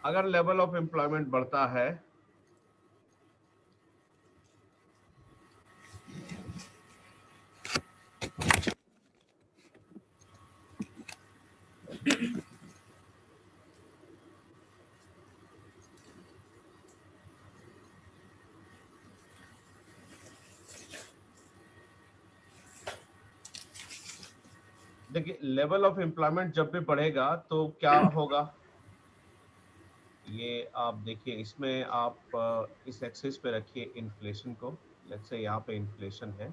अगर level of employment बढ़ता है देखिए, लेवल ऑफ एम्प्लॉयमेंट जब भी बढ़ेगा तो क्या होगा, ये आप देखिए, इसमें आप इस एक्सिस पे रखिए इन्फ्लेशन को। लेट्स से यहाँ पे इन्फ्लेशन है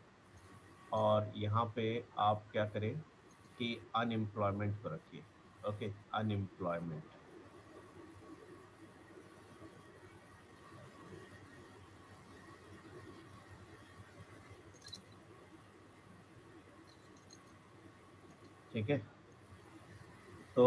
और यहाँ पे आप क्या करें कि अनएम्प्लॉयमेंट को रखिए। Okay, unemployment. ठीक है, तो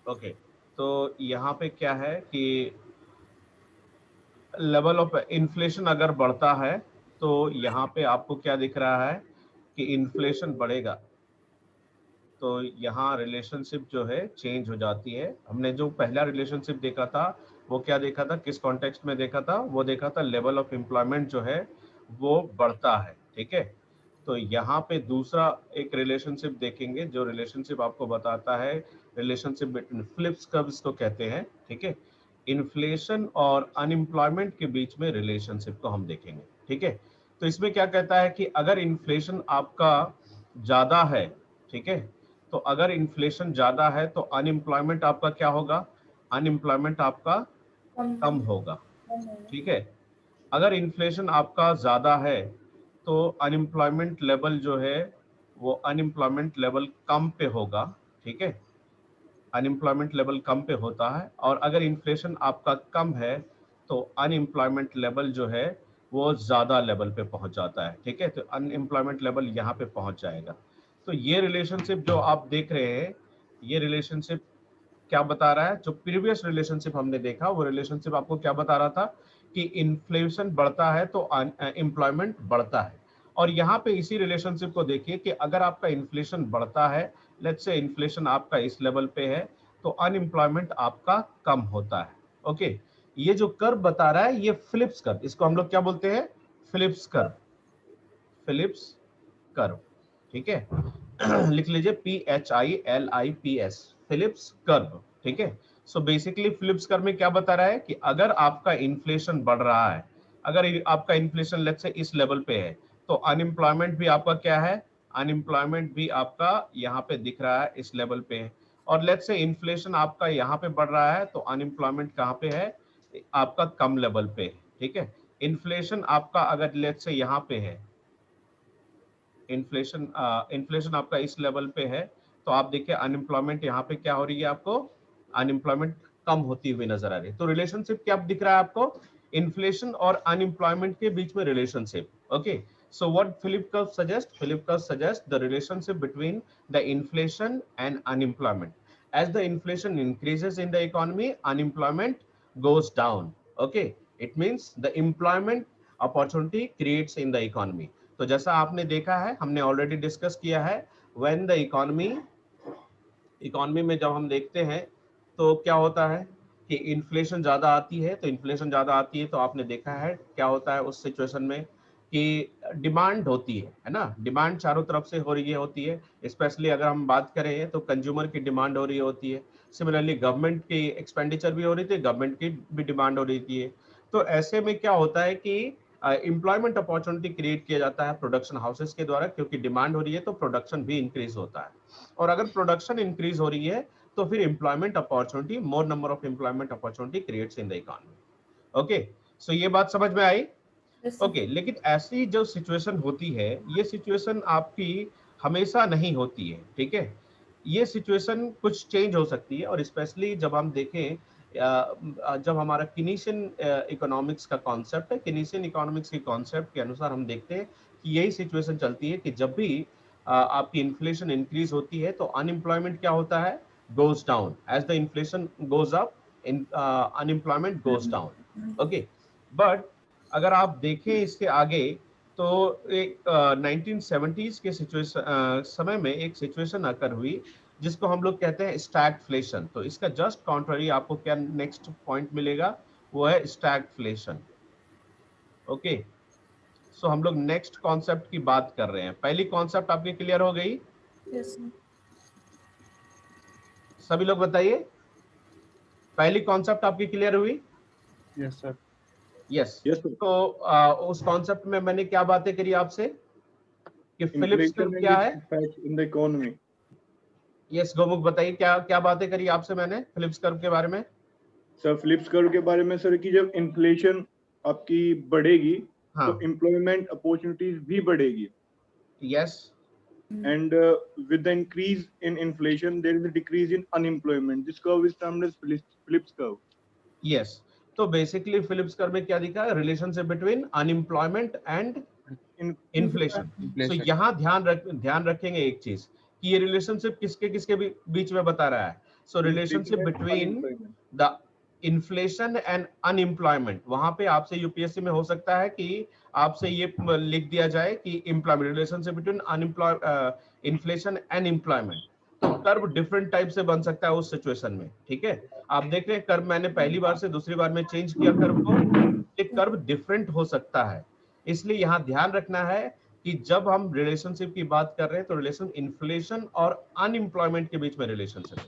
ओके, तो यहाँ पे क्या है कि लेवल ऑफ इन्फ्लेशन अगर बढ़ता है तो यहाँ पे आपको क्या दिख रहा है कि इन्फ्लेशन बढ़ेगा, तो यहाँ रिलेशनशिप जो है चेंज हो जाती है। हमने जो पहला रिलेशनशिप देखा था वो क्या देखा था, किस कॉन्टेक्स्ट में देखा था, वो देखा था लेवल ऑफ एम्प्लॉयमेंट जो है वो बढ़ता है। ठीक है, तो यहाँ पे दूसरा एक रिलेशनशिप देखेंगे जो रिलेशनशिप आपको बताता है रिलेशनशिप बिटवीन फ्लिप्स कर्व्स को कहते हैं। ठीक है, इन्फ्लेशन और अनएम्प्लॉयमेंट के बीच में रिलेशनशिप को हम देखेंगे। ठीक है, तो इसमें क्या कहता है कि अगर इन्फ्लेशन आपका ज्यादा है, ठीक है, तो अगर इन्फ्लेशन ज्यादा है तो अनएम्प्लॉयमेंट आपका क्या होगा, अनएम्प्लॉयमेंट आपका कम होगा। ठीक है, अगर इन्फ्लेशन आपका ज्यादा है तो अनएम्प्लॉयमेंट लेवल जो है वो अनएम्प्लॉयमेंट लेवल कम पे होगा। ठीक है, अनएम्प्लॉयमेंट लेवल कम पे होता है, और अगर इन्फ्लेशन आपका कम है तो अनएम्प्लॉयमेंट लेवल जो है वो ज्यादा लेवल पे पहुंच जाता है। ठीक है, तो अनएम्प्लॉयमेंट लेवल यहाँ पे पहुंच जाएगा। तो ये रिलेशनशिप जो आप देख रहे हैं, ये रिलेशनशिप क्या बता रहा है, जो प्रीवियस रिलेशनशिप हमने देखा वो रिलेशनशिप आपको क्या बता रहा था कि इन्फ्लेशन बढ़ता है तो एम्प्लॉयमेंट बढ़ता है। और यहाँ पे इसी रिलेशनशिप को देखिए कि अगर आपका इन्फ्लेशन बढ़ता है, लेट्स से इन्फ्लेशन आपका इस लेवल पे है, तो अनएम्प्लॉयमेंट आपका कम होता है। ओके, ये जो कर्व बता रहा है ये फिलिप्स कर्व, इसको हम लोग क्या बोलते हैं, फिलिप्स कर्व, फिलिप्स कर्व। ठीक है, लिख लीजिए PHILIPS, फिलिप्स कर्व। ठीक है, सो बेसिकली फिलिप्स कर्व में क्या बता रहा है कि अगर आपका इन्फ्लेशन बढ़ रहा है, अगर आपका इन्फ्लेशन लेट्स से इस लेवल पे है, तो अनएम्प्लॉयमेंट भी आपका क्या है, अनएम्प्लॉयमेंट भी आपका यहाँ पे दिख रहा है इस लेवल पे है। और लेट्स से इन्फ्लेशन आपका यहाँ पे बढ़ रहा है तो अनएम्प्लॉयमेंट कहाँ पे है, आपका कम लेवल पे है। ठीक है, इन्फ्लेशन आपका अगर लेट्स से यहाँ पे है, इन्फ्लेशन इन्फ्लेशन आपका इस लेवल पे है, तो आप देखिए अनएम्प्लॉयमेंट यहाँ पे क्या हो रही है, आपको अनएम्प्लॉयमेंट कम होती हुई नजर आ रही है। तो रिलेशनशिप क्या दिख रहा है आपको, इन्फ्लेशन और अनएम्प्लॉयमेंट के बीच में relationship. Okay, so what Philip curve suggests, Philip curve suggests the relationship between the inflation and unemployment. As the inflation increases in the economy, unemployment goes down. Okay, it means the employment opportunity creates in the economy. तो जैसा आपने देखा है, हमने already discuss किया है, when the economy में जब हम देखते हैं तो क्या होता है कि इन्फ्लेशन ज्यादा आती है, तो इन्फ्लेशन ज्यादा आती है तो आपने देखा है क्या होता है उस सिचुएशन में कि डिमांड होती है ना, डिमांड चारों तरफ से हो रही होती है। स्पेशली अगर हम बात करें तो कंज्यूमर की डिमांड हो रही होती है, सिमिलरली गवर्नमेंट की एक्सपेंडिचर भी हो रही थी, गवर्नमेंट की भी डिमांड हो रही थी। तो ऐसे में क्या होता है कि एम्प्लॉयमेंट अपॉर्चुनिटी क्रिएट किया जाता है प्रोडक्शन हाउसेस के द्वारा, क्योंकि डिमांड हो रही है तो प्रोडक्शन भी इंक्रीज होता है, और अगर प्रोडक्शन इंक्रीज हो रही है तो फिर employment opportunity, more number of employment opportunity creates in the economy. Okay, so ये बात समझ में आई। ओके, लेकिन ऐसी जो सिचुएशन होती है, ये सिचुएशन आपकी हमेशा नहीं होती है। ठीक है, ये सिचुएशन कुछ चेंज हो सकती है, और स्पेशली जब हम देखें जब हमारा किनीशियन इकोनॉमिक्स का कॉन्सेप्ट है, किनीशियन इकोनॉमिक्स के कॉन्सेप्ट के अनुसार हम देखते हैं कि यही सिचुएशन चलती है कि जब भी आपकी इन्फ्लेशन इंक्रीज होती है तो अनएम्प्लॉयमेंट क्या होता है, goes down, as the inflation goes up unemployment goes down. Okay, but अगर आप देखें इसके आगे तो एक 1970s के सिचुएशन समय में एक सिचुएशन अकर हुई जिसको हम लोग कहते हैं स्टैगफ्लेशन। तो इसका जस्ट कॉन्ट्ररी आपको क्या नेक्स्ट पॉइंट मिलेगा, वो है स्टैगफ्लेशन। ओके, सो हम लोग नेक्स्ट कॉन्सेप्ट की बात कर रहे हैं। पहली कॉन्सेप्ट आपकी क्लियर हो गई? Yes sir. सभी लोग बताइए, पहली कॉन्सेप्ट आपकी क्लियर हुई? Yes sir. Yes. Yes sir. तो उस कॉन्सेप्ट में मैंने क्या बातें करी आपसे कि फिलिप्स कर्व इन्फ्लेशन क्या है? And effect in the economy. Yes Gomukh बताइए, क्या क्या बातें करी आपसे मैंने फिलिप्स कर्व के बारे में? सर फिलिप्स कर्व के बारे में सर कि जब इन्फ्लेशन आपकी बढ़ेगी हाँ, तो एम्प्लॉयमेंट अपॉर्चुनिटीज भी बढ़ेगी। Yes, And with the increase in inflation, there is a decrease in unemployment. This curve is termed as Phillips curve. Yes. तो बेसिकली फिलिप्स कर्व में क्या दिखा? Relationship between unemployment and inflation. So यहाँ ध्यान रखेंगे एक चीज कि ये रिलेशनशिप किसके किसके बीच में बता रहा है। So relationship between the inflation and unemployment. वहां पे आपसे यूपीएससी में हो सकता है कि आपसे ये लिख दिया जाए कि employment, relationship between inflation and employment. तो कर्व डिफरेंट टाइप से बन सकता है उस सिचुएशन में। ठीक है, आप देख रहे हैं कर्व मैंने पहली बार से दूसरी बार में चेंज किया कर्व को, ये कर्व डिफरेंट हो सकता है। इसलिए यहाँ ध्यान रखना है कि जब हम रिलेशनशिप की बात कर रहे हैं तो रिलेशन इन्फ्लेशन और अनएम्प्लॉयमेंट के बीच में रिलेशनशिप है।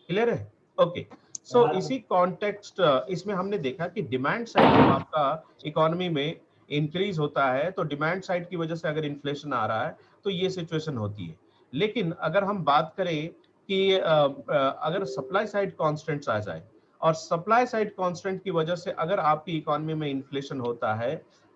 क्लियर है? ओके, सो इसी कॉन्टेक्स्ट इसमें हमने देखा कि डिमांड साइड जब आपका इकोनॉमी में इंक्रीज होता है तो डिमांड साइड की वजह से अगर इन्फ्लेशन आ रहा है तो ये सिचुएशन होती है। लेकिन अगर हम बात करें कि अगर सप्लाई साइड कॉन्स्टेंट्स आ जाए और सप्लाई साइड कांस्टेंट की वजह से अगर आपकी इकोनॉमी में इन्फ्लेशन होता है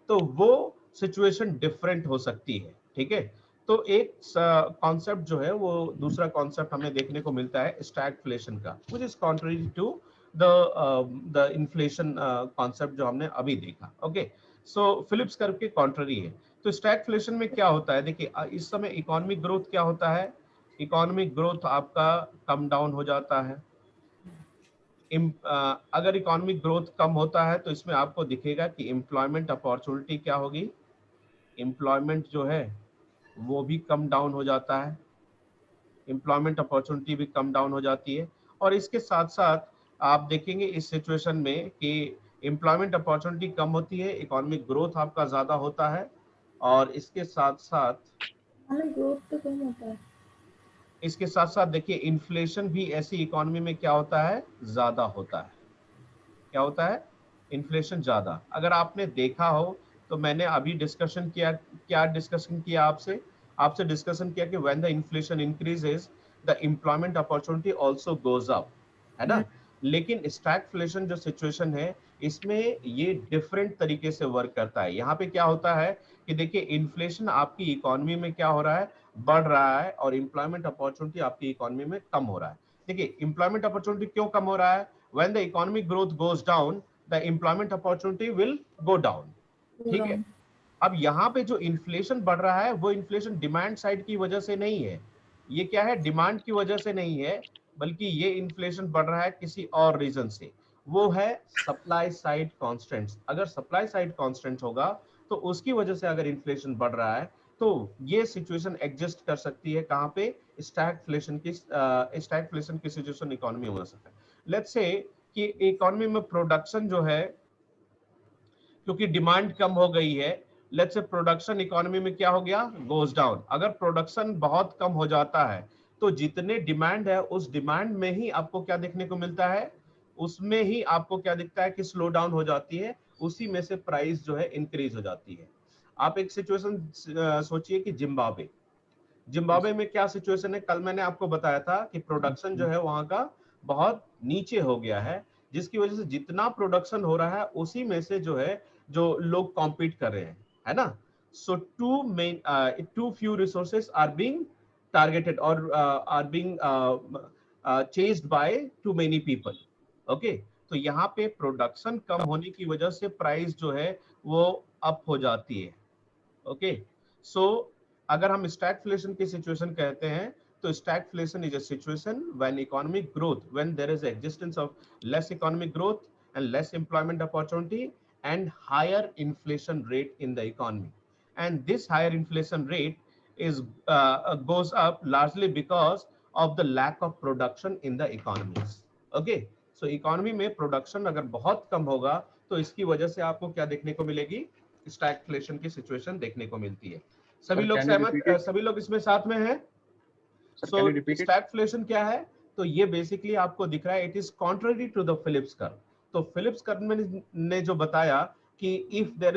तो वो सिचुएशन डिफरेंट हो सकती है। ठीक है, तो एक कॉन्सेप्ट जो है वो दूसरा कॉन्सेप्ट हमें देखने को मिलता है स्टैगफ्लेशन का, which is contrary to the inflation concept जो हमने अभी देखा। ओके, सो फिलिप्स कर्व के कॉन्ट्ररी है। तो स्टैगफ्लेशन में क्या होता है, देखिए इस समय इकोनॉमिक ग्रोथ क्या होता है, इकोनॉमिक ग्रोथ आपका कम डाउन हो जाता है। अगर इकोनॉमिक ग्रोथ कम होता है तो इसमें आपको दिखेगा कि एम्प्लॉयमेंट अपॉर्चुनिटी क्या होगी, एम्प्लॉयमेंट जो है वो भी कम डाउन हो जाता है, एम्प्लॉयमेंट अपॉर्चुनिटी भी कम डाउन हो जाती है। और इसके साथ साथ आप देखेंगे इस सिचुएशन में कि एम्प्लॉयमेंट अपॉर्चुनिटी कम होती है, इकोनॉमिक ग्रोथ आपका ज्यादा होता है, और इसके साथ साथ ग्रोथ तो कम होता है। इसके साथ साथ देखिए इन्फ्लेशन भी ऐसी इकोनॉमी में क्या होता है, ज्यादा होता है। क्या होता है? इन्फ्लेशन ज्यादा। अगर आपने देखा हो तो मैंने अभी डिस्कशन किया, क्या डिस्कशन किया आपसे? आपसे डिस्कशन किया कि when the inflation increases the employment opportunity also goes up, है ना? लेकिन स्टैगफ्लेशन जो सिचुएशन है इसमें ये डिफरेंट तरीके से वर्क करता है। यहाँ पे क्या होता है कि देखिए इन्फ्लेशन आपकी इकोनॉमी में क्या हो रहा है, बढ़ रहा है, और एम्प्लॉयमेंट अपॉर्चुनिटी आपकी इकोनॉमी में कम हो रहा है। देखिए एम्प्लॉयमेंट अपॉर्चुनिटी क्यों कम हो रहा है? When the economic growth goes down, the employment opportunity will go down. ठीक है, अब यहाँ पे जो इन्फ्लेशन बढ़ रहा है वो इन्फ्लेशन डिमांड साइड की वजह से नहीं है, ये क्या है, डिमांड की वजह से नहीं है, बल्कि ये इन्फ्लेशन बढ़ रहा है किसी और रीजन से, वो है सप्लाई साइड कांस्टेंट्स। अगर सप्लाई साइड कांस्टेंट होगा तो उसकी वजह से अगर इन्फ्लेशन बढ़ रहा है तो ये सिचुएशन एग्जिस्ट कर सकती है कहाँ पे, स्टैगफ्लेशन की सिचुएशन इकोनॉमी हो सकता है। लेट्स से कि इकोनॉमी में प्रोडक्शन जो है, क्योंकि डिमांड कम हो गई है, लेट्स से प्रोडक्शन इकोनॉमी में क्या हो गया, गोज डाउन। अगर प्रोडक्शन बहुत कम हो जाता है तो जितने डिमांड है उस डिमांड में ही आपको क्या देखने को मिलता है, उसमें ही आपको क्या दिखता है कि स्लो डाउन हो जाती है, उसी में से प्राइस जो है इंक्रीज हो जाती है। आप एक सिचुएशन सोचिए कि जिम्बाब्वे में क्या सिचुएशन है। कल मैंने आपको बताया था कि प्रोडक्शन जो है वहां का बहुत नीचे हो गया है, जिसकी वजह से जितना प्रोडक्शन हो रहा है उसी में से जो है जो लोग कॉम्पीट कर रहे हैं, है ना? So too few resources are being targeted और are being chased by too many people. Okay, तो यहाँ पे प्रोडक्शन कम होने की वजह से प्राइस जो है वो अप हो जाती है। ओके, सो अगर हम स्टैगफ्लेशन की सिचुएशन कहते हैं तो stagflation is a situation when economic growth, when there is existence of less economic growth and less employment opportunity and higher inflation rate in the economy. And this higher inflation rate is goes up largely because of the lack of production in the economies. Okay, so economy में production अगर बहुत कम होगा तो इसकी वजह से आपको क्या देखने को मिलेगी, स्टैगफ्लेशन की सिचुएशन देखने को मिलती है। सभी लोग सहमत, सभी लोग इसमें साथ में हैं? सो स्टैगफ्लेशन क्या है? तो ये बेसिकली आपको दिख रहा है, it is contrary to the Phillips curve. तो फिलिप्स कर्व ने जो बताया कि if there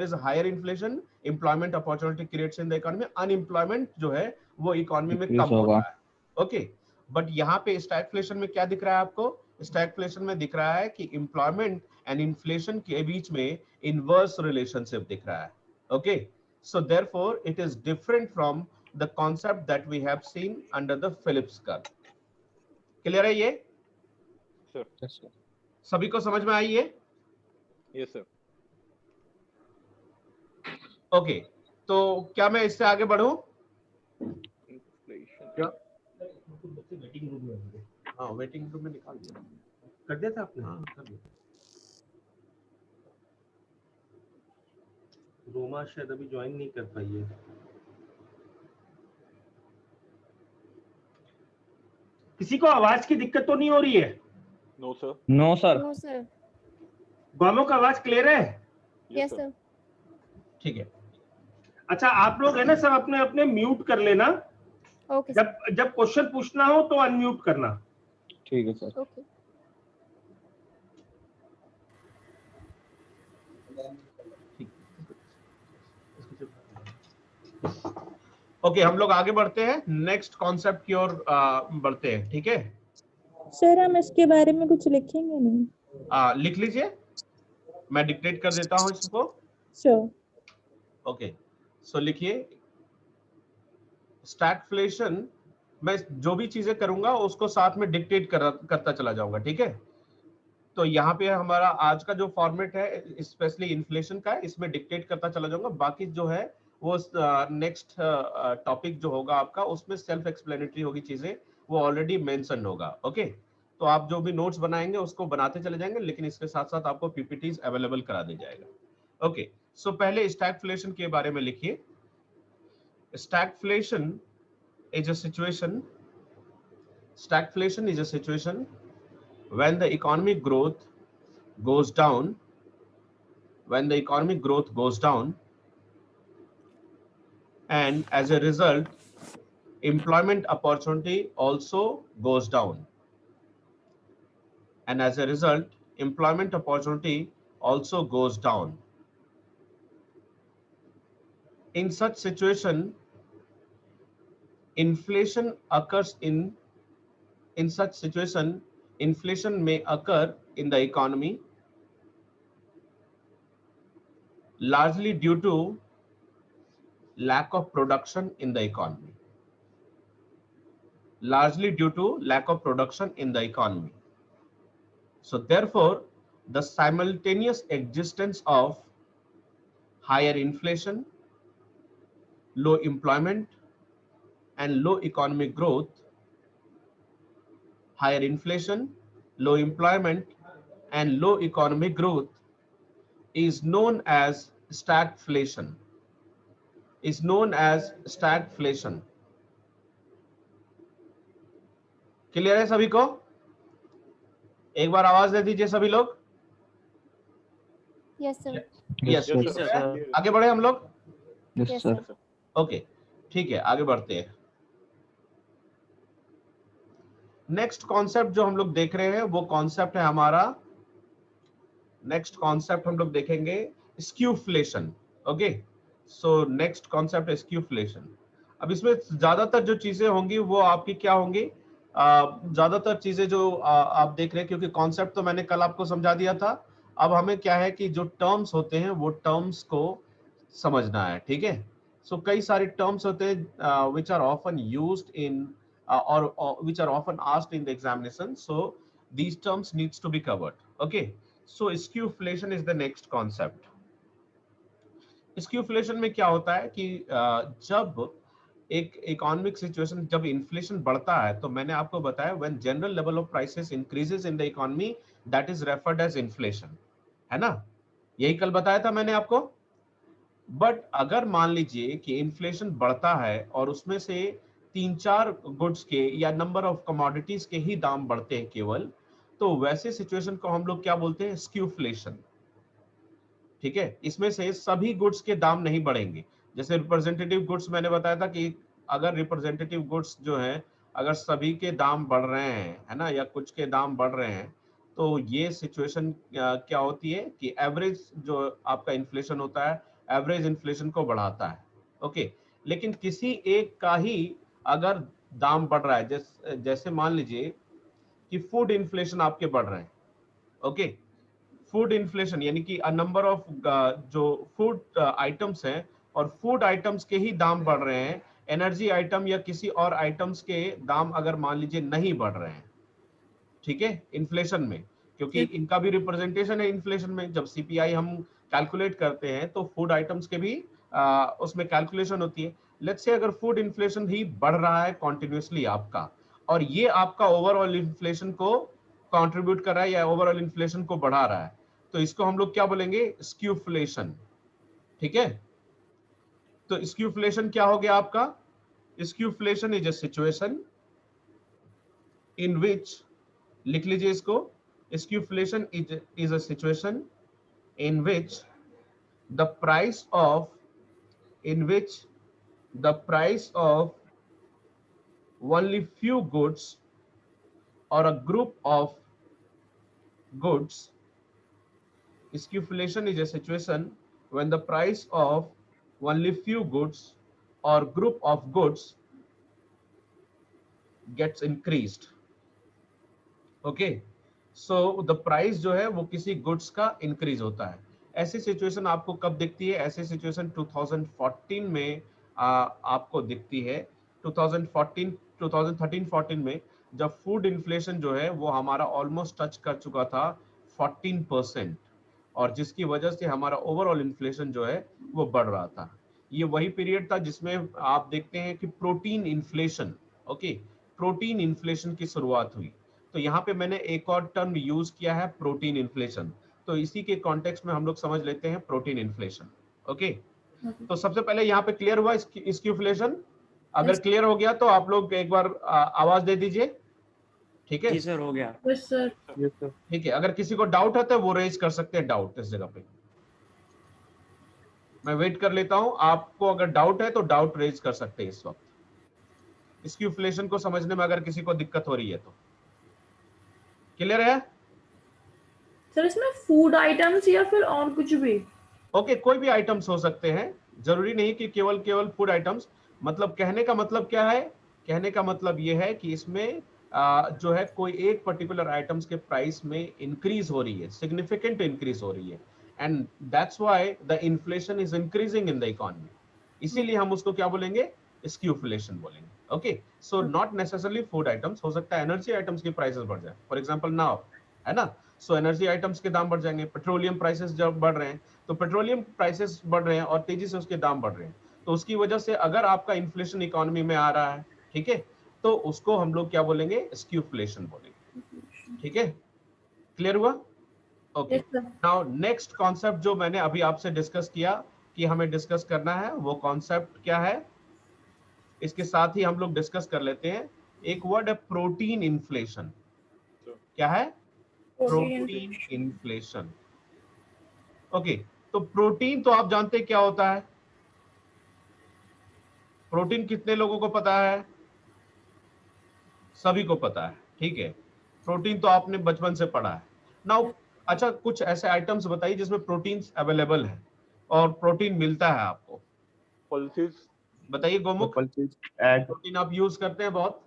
is higher inflation, employment opportunity creates in the economy, unemployment जो है वो इकोनॉमी में कम हो रहा है। ओके, बट यहाँ पे स्टैगफ्लेशन में क्या दिख रहा है आपको? स्टैगफ्लेशन में दिख रहा है कि एम्प्लॉयमेंट एंड इन्फ्लेशन के बीच में इनवर्स रिलेशनशिप दिख रहा है। Okay, so therefore it is different from the concept that we have seen under the Phillips curve. Clear है ये? Sir. Yes, sir. सभी को समझ में आई ये? Yes, sir. ओके, तो क्या मैं इससे आगे बढ़ूं? क्या? वेटिंग रूम में, हाँ वेटिंग रूम में निकाल दिया, कर दिया था आपने? हाँ कर दिया। रोमा शायद अभी ज्वाइन नहीं कर पाई है। किसी को आवाज की दिक्कत तो नहीं हो रही है? No, sir. No sir. No sir. दोनों का आवाज क्लियर है? Yes sir. ठीक है, अच्छा, आप लोग है ना सब अपने अपने म्यूट कर लेना। Okay sir. जब क्वेश्चन पूछना हो तो अनम्यूट करना। ठीक है सर। ओके। ओके, हम लोग आगे बढ़ते हैं, नेक्स्ट कॉन्सेप्ट की ओर बढ़ते हैं। ठीक है सर, हम इसके बारे में कुछ लिखेंगे नहीं? लिख लीजिए, मैं डिक्टेट कर देता हूं इसको। श्योर। ओके, सो लिखिए स्टैगफ्लेशन। मैं जो भी चीजें करूंगा उसको साथ में डिक्टेट करता चला जाऊंगा। ठीक है, तो यहाँ पे हमारा आज का जो फॉर्मेट है स्पेशली इन्फ्लेशन का, इसमें डिक्टेट करता चला जाऊंगा। बाकी जो है वो नेक्स्ट टॉपिक जो होगा आपका, उसमें सेल्फ एक्सप्लेनेटरी होगी चीजें, वो ऑलरेडी मेंशन होगा। ओके, तो आप जो भी नोट्स बनाएंगे उसको बनाते चले जाएंगे, लेकिन इसके साथ साथ आपको पीपीटीज अवेलेबल करा दी जाएगा। ओके, सो पहले स्टैगफ्लेशन के बारे में लिखिए। Stagflation is a situation when the economic growth goes down, and as a result employment opportunity also goes down, in such situation inflation may occur in the economy largely due to lack of production in the economy. So therefore the simultaneous existence of higher inflation, low employment and low economic growth, higher inflation, low employment and low economic growth is known as stagflation. Clear है सभी को? एक बार आवाज दे दीजिए सभी लोग। Yes sir. Yes, आगे बढ़े हम लोग। Yes sir. ओके, ठीक है, आगे बढ़ते हैं। नेक्स्ट कॉन्सेप्ट जो हम लोग देख रहे हैं वो कॉन्सेप्ट है हमारा, नेक्स्ट कॉन्सेप्ट हम लोग देखेंगे skewflation. Okay, so next concept है स्क्यूफ्लेशन। अब इसमें ज्यादातर जो चीजें होंगी वो आपकी क्या होंगी, ज्यादातर चीजें जो आप देख रहे हैं, क्योंकि कॉन्सेप्ट तो मैंने कल आपको समझा दिया था। अब हमें क्या है कि जो टर्म्स होते हैं वो टर्म्स को समझना है। ठीक है, सो कई सारे टर्म्स होते हैं which are often used in or which are often asked in the examination, so these terms needs to be covered. Okay, so skewflation is the next concept. skewflation में क्या होता है कि जब एक इकोनॉमिक सिचुएशन जब इन्फ्लेशन बढ़ता है तो मैंने आपको बताया when general level of prices increases in the economy that is referred as inflation, है ना? यही कल बताया था मैंने आपको। बट अगर मान लीजिए कि इन्फ्लेशन बढ़ता है और उसमें से 3-4 गुड्स के या नंबर ऑफ कमोडिटीज के ही दाम बढ़ते हैं केवल, तो वैसे सिचुएशन को हम लोग क्या बोलते हैं? स्क्यूफ्लेशन। ठीक है, इसमें से सभी गुड्स के दाम नहीं बढ़ेंगे। जैसे रिप्रेजेंटेटिव गुड्स मैंने बताया था कि अगर रिप्रेजेंटेटिव गुड्स जो है अगर सभी के दाम बढ़ रहे हैं, है ना, या कुछ के दाम बढ़ रहे हैं, तो ये सिचुएशन क्या होती है कि एवरेज जो आपका इन्फ्लेशन होता है एवरेज इन्फ्लेशन को बढ़ाता है। ओके, लेकिन किसी एक का ही अगर दाम बढ़ रहा है, जैसे मान लीजिए कि फूड इन्फ्लेशन आपके बढ़ रहे हैं। ओके, फूड इन्फ्लेशन यानी कि अ नंबर ऑफ जो फूड आइटम्स हैं और फूड आइटम्स के ही दाम बढ़ रहे हैं, एनर्जी आइटम या किसी और आइटम्स के दाम अगर मान लीजिए नहीं बढ़ रहे हैं, ठीक है, इन्फ्लेशन में, क्योंकि इनका भी रिप्रेजेंटेशन है इन्फ्लेशन में। जब सीपीआई हम कैलकुलेट करते हैं तो फूड आइटम्स के भी उसमें कैलकुलेशन होती है। लेट्स से अगर फूड इन्फ्लेशन ही बढ़ रहा है कॉन्टिन्यूसली आपका, और ये आपका ओवरऑल इन्फ्लेशन को कंट्रीब्यूट कर रहा है या ओवरऑल इन्फ्लेशन को बढ़ा रहा है, तो इसको हम लोग क्या बोलेंगे? स्क्यूफ्लेशन। ठीक है, तो स्क्यूफ्लेशन क्या हो गया आपका? Skewflation is a situation in which, लिख लीजिए इसको, skewflation is a situation in which the price of in which the price of only few goods or a group of goods. Stagflation is a situation when the price of only few goods or group of goods gets increased. Okay, so the price जो है वो किसी goods का increase होता है। ऐसी situation आपको कब दिखती है? ऐसी सिचुएशन 2014 में आपको दिखती है। 2014 2013-14 में जब फूड इन्फ्लेशन जो है वो हमारा ऑलमोस्ट टच कर चुका था 14%, और जिसकी वजह से हमारा ओवरऑल इन्फ्लेशन जो है वो बढ़ रहा था। ये वही पीरियड था जिसमें आप देखते हैं कि protein inflation, okay, protein inflation की शुरुआत हुई। तो यहाँ पे मैंने एक और टर्म यूज किया है, प्रोटीन इन्फ्लेशन। तो इसी के कॉन्टेक्स्ट में हम लोग समझ लेते हैं प्रोटीन इन्फ्लेशन। ओके, तो सबसे पहले यहाँ पे क्लियर हुआ स्क्यूफ्लेशन? अगर क्लियर हो गया तो आप लोग एक बार आवाज दे दीजिए। ठीक है जी सर, हो गया। Yes sir. ठीक है, अगर किसी को डाउट है तो वो रेज कर सकते हैं डाउट इस जगह पे। मैं वेट कर लेता हूं, आपको अगर डाउट है तो डाउट रेज कर सकते हैं इस वक्त। स्क्यूफ्लेशन को समझने में अगर किसी को दिक्कत हो रही है तो क्लियर है? सर इसमें फूड आइटम्स या फिर और कुछ भी? ओके, कोई भी आइटम्स हो सकते हैं, जरूरी नहीं कि केवल केवल फूड आइटम्स। मतलब कहने का मतलब क्या है? कहने का मतलब यह है कि इसमें जो है कोई एक पर्टिकुलर आइटम्स के प्राइस में इंक्रीज हो रही है, सिग्निफिकेंट इंक्रीज हो रही है, and that's why the inflation is increasing in the economy. इसीलिए हम उसको क्या बोलेंगे? स्क्यूफ्लेशन बोलेंगे। Okay, so not necessarily food items, हो सकता है एनर्जी आइटम्स की प्राइसेस बढ़ जाए, फॉर एग्जांपल नाउ, है ना, सो एनर्जी आइटम्स के दाम बढ़ जाएंगे। पेट्रोलियम प्राइसेस जब बढ़ रहे हैं तो पेट्रोलियम प्राइसेस बढ़ रहे हैं और तेजी से उसके दाम बढ़ रहे हैं, तो उसकी वजह से अगर आपका इन्फ्लेशन इकोनॉमी में आ रहा है, ठीक है, तो उसको हम लोग क्या बोलेंगे? स्क्यूफ्लेशन बोलेंगे। ठीक है, क्लियर हुआ? ओके, नाउ नेक्स्ट कॉन्सेप्ट जो मैंने अभी आपसे डिस्कस किया कि हमें डिस्कस करना है, वो कॉन्सेप्ट क्या है? इसके साथ ही हम लोग डिस्कस कर लेते हैं। एक वर्ड है प्रोटीन इन्फ्लेशन। क्या है? Protein inflation. ओके, तो प्रोटीन तो आप जानते हैं क्या होता है? प्रोटीन कितने लोगों को पता है? सभी को पता है, ठीक है। प्रोटीन तो आपने बचपन से पढ़ा है। नाउ अच्छा, कुछ ऐसे आइटम्स बताइए जिसमें प्रोटीन अवेलेबल है और प्रोटीन मिलता है आपको। पल्सेस। बताइए गोमुख, पल्सेस, एग। प्रोटीन आप यूज करते हैं बहुत?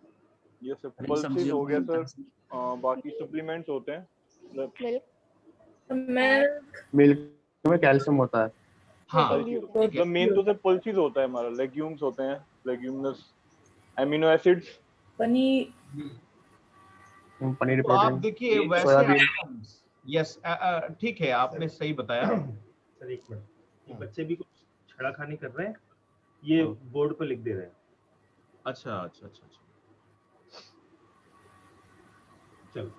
ये सब पल्सेस हो गया सर। बाकी सप्लीमेंट्स होते हैं। मिल्क में कैल्शियम होता है। हाँ, मतलब मेन तो सर पल्सेस होता है हमारा। लेग्यूम्स होते हैं, leguminous amino acids. Paneer paneer तो आप प्रोटीन। देखिए वैसे आइटम्स, यस ठीक है, आपने सही बताया। सर एक मिनट, ये बच्चे भी कुछ छेड़खानी कर रहे हैं, ये बोर्ड पे लिख दे रहे हैं। अच्छा अच्छा अच्छा अच्छा, चलो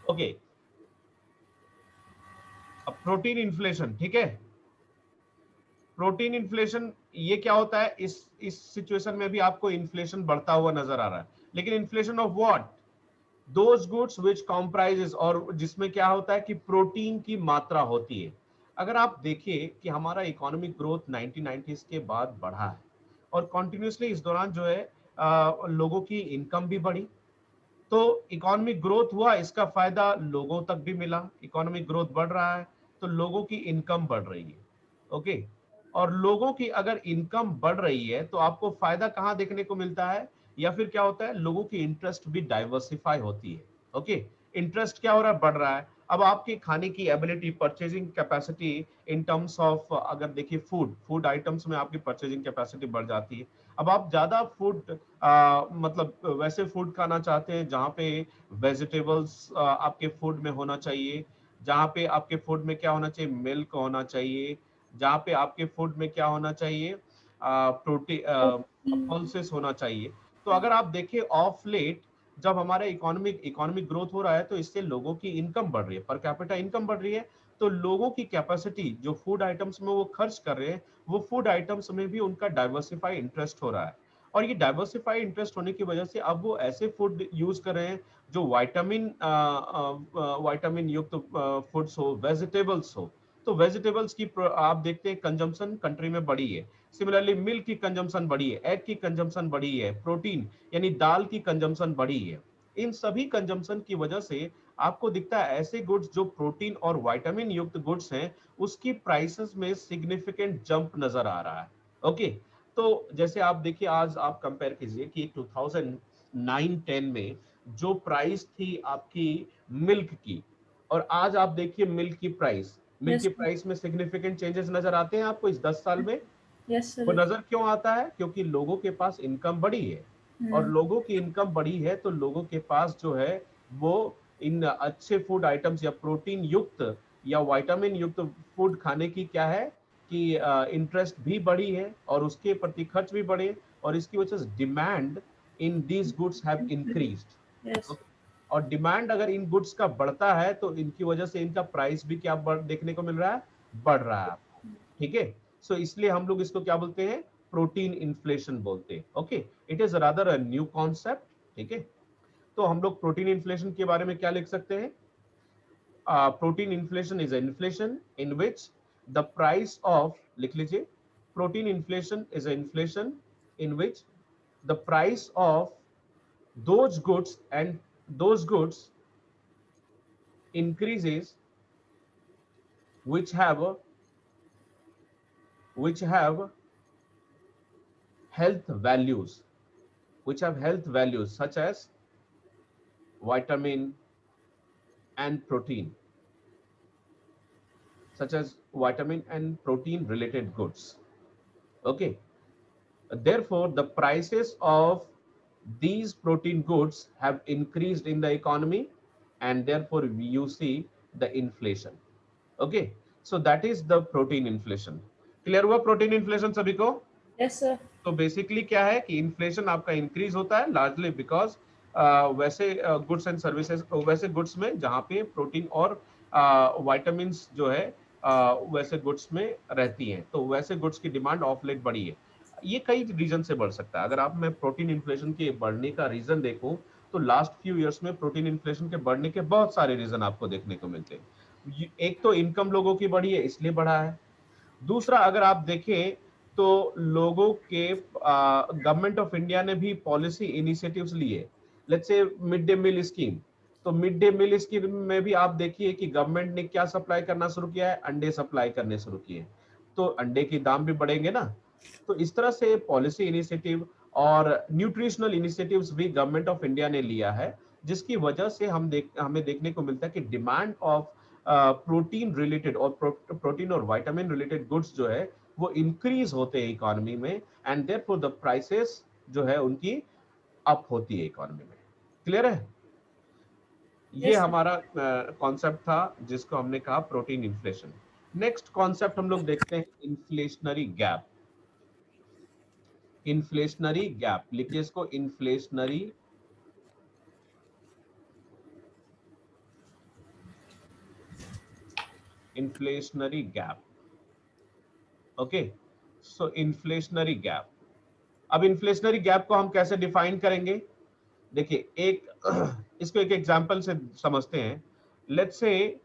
ओके। अब प्रोटीन इन्फ्लेशन, ठीक है। प्रोटीन इन्फ्लेशन ये क्या होता है, इस सिचुएशन में भी आपको इन्फ्लेशन बढ़ता हुआ नजर आ रहा है, लेकिन inflation of what, those goods which comprises, और जिसमें क्या होता है कि प्रोटीन की मात्रा होती है। अगर आप देखिए कि हमारा इकोनॉमिक ग्रोथ 1990s के बाद बढ़ा है और कॉन्टिन्यूसली इस दौरान जो है लोगों की इनकम भी बढ़ी, तो इकोनॉमिक ग्रोथ हुआ, इसका फायदा लोगों तक भी मिला। इकोनॉमिक ग्रोथ बढ़ रहा है तो लोगों की इनकम बढ़ रही है, ओके। और लोगों की अगर इनकम बढ़ रही है तो आपको फायदा कहाँ देखने को मिलता है, या फिर क्या होता है, लोगों की इंटरेस्ट भी डाइवर्सिफाई होती है, ओके। इंटरेस्ट क्या हो रहा है, बढ़ रहा है। अब आपकी खाने की ability, purchasing capacity in terms of, अगर देखिए फूड फूड आइटम्स में आपकी परचेजिंग कैपेसिटी बढ़ जाती है। अब आप ज्यादा फूड मतलब वैसे फूड खाना चाहते हैं जहाँ पे वेजिटेबल्स आपके फूड में होना चाहिए, जहाँ पे आपके फूड में क्या होना चाहिए, मिल्क होना चाहिए, जहाँ पे आपके फूड में क्या होना चाहिए, प्रोटीन, पल्सेस होना चाहिए। तो अगर आप देखिए ऑफ लेट जब हमारा इकोनॉमिक ग्रोथ हो रहा है तो इससे लोगों की इनकम बढ़ रही है, पर कैपिटा इनकम बढ़ रही है, तो लोगों की कैपेसिटी जो फूड आइटम्स में वो खर्च कर रहे हैं, वो फूड आइटम्स में भी उनका डाइवर्सिफाई इंटरेस्ट हो रहा है। और ये डाइवर्सिफाई इंटरेस्ट होने की वजह से अब वो ऐसे फूड यूज कर रहे हैं जो विटामिन युक्त फूड्स हो, वेजिटेबल्स हो। तो वेजिटेबल्स की आप देखते हैं कंजम्पशन कंट्री में बढ़ी है। सिमिलरली मिल्क की कंजम्पशन बढ़ी है, एग की कंजम्पशन बढ़ी है, प्रोटीन यानी दाल की कंजम्पशन बढ़ी है। इन सभी कंजम्पशन की वजह से आपको दिखता है ऐसे गुड्स जो प्रोटीन और विटामिन युक्त गुड्स हैं, उसकी प्राइसेस में सिग्निफिकेंट जंप नजर आ रहा है, ओके। तो जैसे आप देखिए, आज आप कंपेयर कीजिए कि 2009-10 में जो प्राइस थी आपकी मिल्क की, और आज आप देखिए मिल्क की Yes, प्राइस में सिग्निफिकेंट चेंजेस नजर आते हैं आपको इस 10 साल में। yes, वो sir. नजर क्यों आता है, क्योंकि लोगों के पास इनकम बढ़ी है, और Hmm. लोगों की इनकम बढ़ी है तो लोगों के पास जो है वो इन अच्छे फूड आइटम्स या प्रोटीन युक्त या विटामिन युक्त फूड खाने की क्या है कि इंटरेस्ट भी बढ़ी है और उसके प्रति खर्च भी बढ़े, और इसकी वजह से demand in these goods have Yes. Increased. और डिमांड अगर इन गुड्स का बढ़ता है तो इनकी वजह से इनका प्राइस भी क्या देखने को मिल रहा है, बढ़ रहा है, ठीक है। सो इसलिए हम लोग इसको क्या बोलते हैं, प्रोटीन इन्फ्लेशन बोलते हैं, okay. It is rather a new concept, ठीक है। तो हम लोग प्रोटीन इन्फ्लेशन के बारे में क्या लिख सकते हैं, protein inflation is inflation in which the price of, लिख लीजिए, protein inflation is inflation in which the price of those goods and those goods increases which have which have health values, such as vitamin and protein, related goods, okay. Therefore the prices of these protein goods have increased in the economy, and therefore you see the inflation, okay. So that is the protein inflation. Clear हुआ protein inflation सभी को? Yes, sir. तो basically क्या है कि inflation आपका increase होता है लार्जली बिकॉज वैसे गुड्स एंड सर्विसेज, वैसे गुड्स में जहाँ पे प्रोटीन और विटामिन्स जो है वैसे गुड्स में रहती हैं, तो वैसे गुड्स की डिमांड ऑफ लेट बढ़ी है। ये कई रीजन से बढ़ सकता है। अगर आप मैं प्रोटीन इन्फ्लेशन के बढ़ने का रीजन देखूं तो लास्ट फ्यू इयर्स में प्रोटीन इन्फ्लेशन के बढ़ने के बहुत सारे रीजन आपको देखने को मिलते हैं। एक तो इनकम लोगों की बढ़ी है इसलिए बढ़ा है। दूसरा अगर आप देखें तो लोगों के गवर्नमेंट ऑफ इंडिया ने भी पॉलिसी इनिशिएटिव्स लिए, let's say mid day meal scheme. तो मिड डे मील स्कीम में भी आप देखिए कि गवर्नमेंट ने क्या सप्लाई करना शुरू किया है, अंडे सप्लाई करने शुरू किए, तो अंडे के दाम भी बढ़ेंगे ना। तो इस तरह से पॉलिसी इनिशिएटिव और न्यूट्रिशनल इनिशिएटिव्स भी गवर्नमेंट ऑफ इंडिया ने लिया है, जिसकी वजह से हमें देखने को मिलता है कि डिमांड ऑफ प्रोटीन रिलेटेड और प्रोटीन और विटामिन रिलेटेड गुड्स जो है वो इंक्रीज होते हैं इकोनॉमी में, एंड देयरफॉर द प्राइसेस जो है उनकी अप होती है इकोनॉमी में। क्लियर है? ये Yes, sir. हमारा कॉन्सेप्ट था जिसको हमने कहा प्रोटीन इन्फ्लेशन। नेक्स्ट कॉन्सेप्ट हम लोग देखते हैं इन्फ्लेशनरी गैप। इन्फ्लेशनरी गैप, लिखिए इसको इन्फ्लेशनरी गैप। ओके, सो इन्फ्लेशनरी गैप। अब इन्फ्लेशनरी गैप को हम कैसे डिफाइन करेंगे? देखिए इसको एक एग्जांपल से समझते हैं। लेट्स से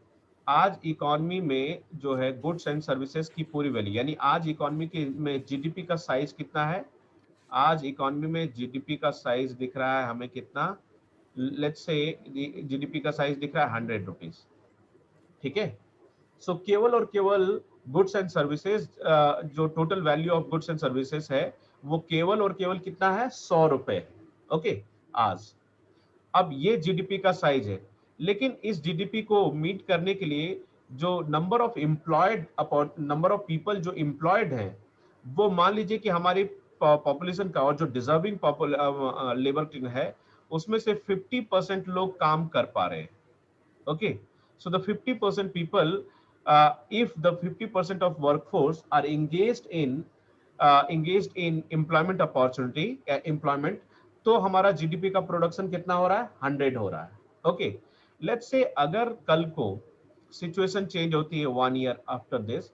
आज इकोनॉमी में जो है गुड्स एंड सर्विसेज की पूरी वैल्यू, यानी आज इकोनॉमी की में जीडीपी का साइज कितना है? आज इकोनॉमी में जीडीपी का साइज दिख रहा है हमें कितना? लेट्स से जीडीपी का साइज दिख रहा है 100 रुपीज, ठीक है। सो केवल और केवल गुड्स एंड सर्विसेज, जो total value of goods and services है वो केवल और केवल कितना है? 100 रुपए। ओके, आज अब ये जीडीपी का साइज है, लेकिन इस जीडीपी को मीट करने के लिए जो number of employed upon number of people जो एम्प्लॉयड हैं, वो मान लीजिए कि हमारी पॉपुलेशन का और जो डिजर्विंग लेबर है उसमें से 50% लोग काम कर पा रहे हैं। Okay, so the 50% people, if the 50% of workforce are engaged in employment opportunity, employment, तो हमारा जीडीपी का प्रोडक्शन कितना हो रहा है? 100 हो रहा है। ओके, लेट्स से अगर कल को सिचुएशन चेंज होती है 1 ईयर आफ्टर दिस,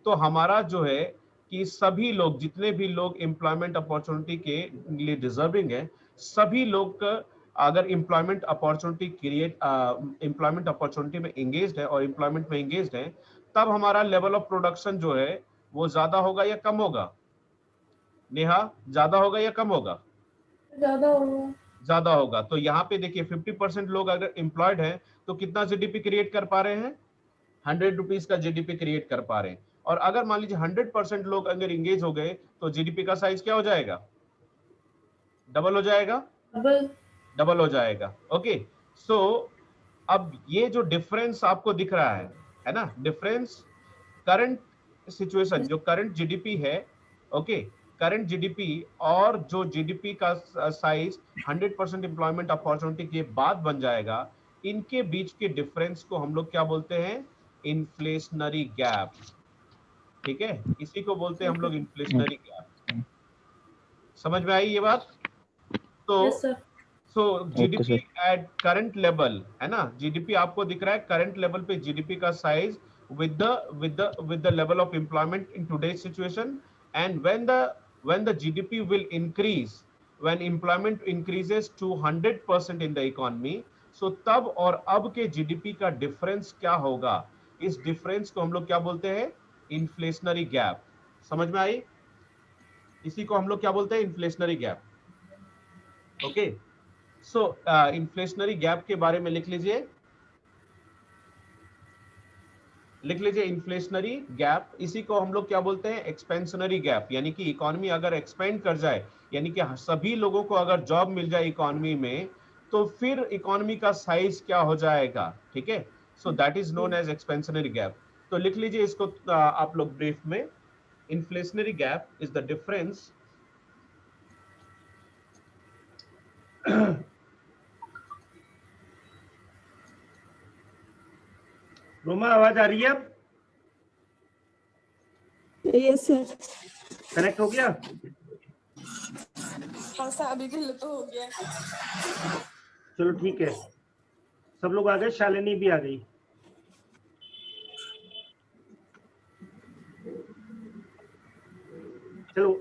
तो हमारा जो है कि सभी लोग, जितने भी लोग एम्प्लॉयमेंट अपॉर्चुनिटी के लिए डिजर्विंग है, सभी लोग अगर एम्प्लॉयमेंट अपॉर्चुनिटी में एंगेज्ड है और एम्प्लॉयमेंट में एंगेज्ड है, तब हमारा लेवल ऑफ प्रोडक्शन जो है वो ज्यादा होगा या कम होगा? नेहा, ज्यादा होगा या कम होगा? ज्यादा होगा। ज्यादा होगा। तो यहाँ पे देखिए 50% लोग अगर एम्प्लॉयड हैं तो कितना जीडीपी क्रिएट कर पा रहे हैं? 100 रुपीज का जीडीपी क्रिएट कर पा रहे हैं। और अगर मान लीजिए 100% लोग अगर एंगेज हो गए तो जीडीपी का साइज क्या हो जाएगा? डबल हो जाएगा, डबल हो जाएगा। ओके, सो अब ये जो डिफरेंस आपको दिख रहा है ना, डिफरेंस करंट सिचुएशन, जो करंट जीडीपी है, ओके, करंट जीडीपी और जो जीडीपी का साइज 100% एम्प्लॉयमेंट अपॉर्चुनिटी के बाद बन जाएगा, इनके बीच के डिफरेंस को हम लोग क्या बोलते हैं? Inflationary gap. ठीक है, इसी को बोलते हैं हम लोग इन्फ्लेशनरी गैप। समझ में आई ये बात? तो yes sir. So GDP Okay, at current level है ना, जीडीपी आपको दिख रहा है करंट लेवल पे जीडीपी का size with the level of employment in today's situation, and when the GDP will increase, when employment increases to 100% in the economy, so तब और अब के जीडीपी का डिफरेंस क्या होगा? इस डिफरेंस को हम लोग क्या बोलते हैं? Inflationary gap. समझ में आई? इसी को हम लोग क्या बोलते हैं? Inflationary gap. ओके, सो इन्फ्लेशनरी गैप के बारे में लिख लीजिए, इन्फ्लेशनरी गैप। इसी को हम लोग क्या बोलते हैं? Expansionary gap. यानी कि इकोनॉमी अगर एक्सपेंड कर जाए, यानी कि सभी लोगों को अगर जॉब मिल जाए इकोनॉमी में, तो फिर इकोनॉमी का साइज क्या हो जाएगा? ठीक है, so that is known as expansionary gap. तो लिख लीजिए इसको आप लोग ब्रीफ में, inflationary gap is the difference Roma, आवाज आ रही है अब? Yes sir. कनेक्ट हो गया? हाँ सर, अभी के लिए तो हो गया। चलो ठीक है, सब लोग आ गए, शालिनी भी आ गई। चलो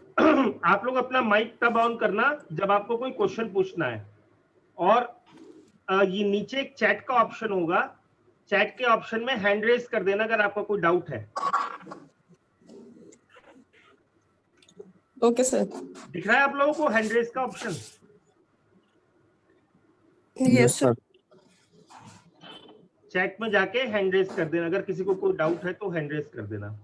आप लोग अपना माइक तब ऑन करना जब आपको कोई क्वेश्चन पूछना है। और ये नीचे एक चैट का ऑप्शन होगा, चैट के ऑप्शन में हैंड रेज कर देना अगर आपका कोई डाउट है। Okay sir. दिख रहा है आप लोगों को हैंड रेज का ऑप्शन? Yes sir. चैट में जाके हैंड रेज कर देना, अगर किसी को कोई डाउट है तो हैंड रेज कर देना।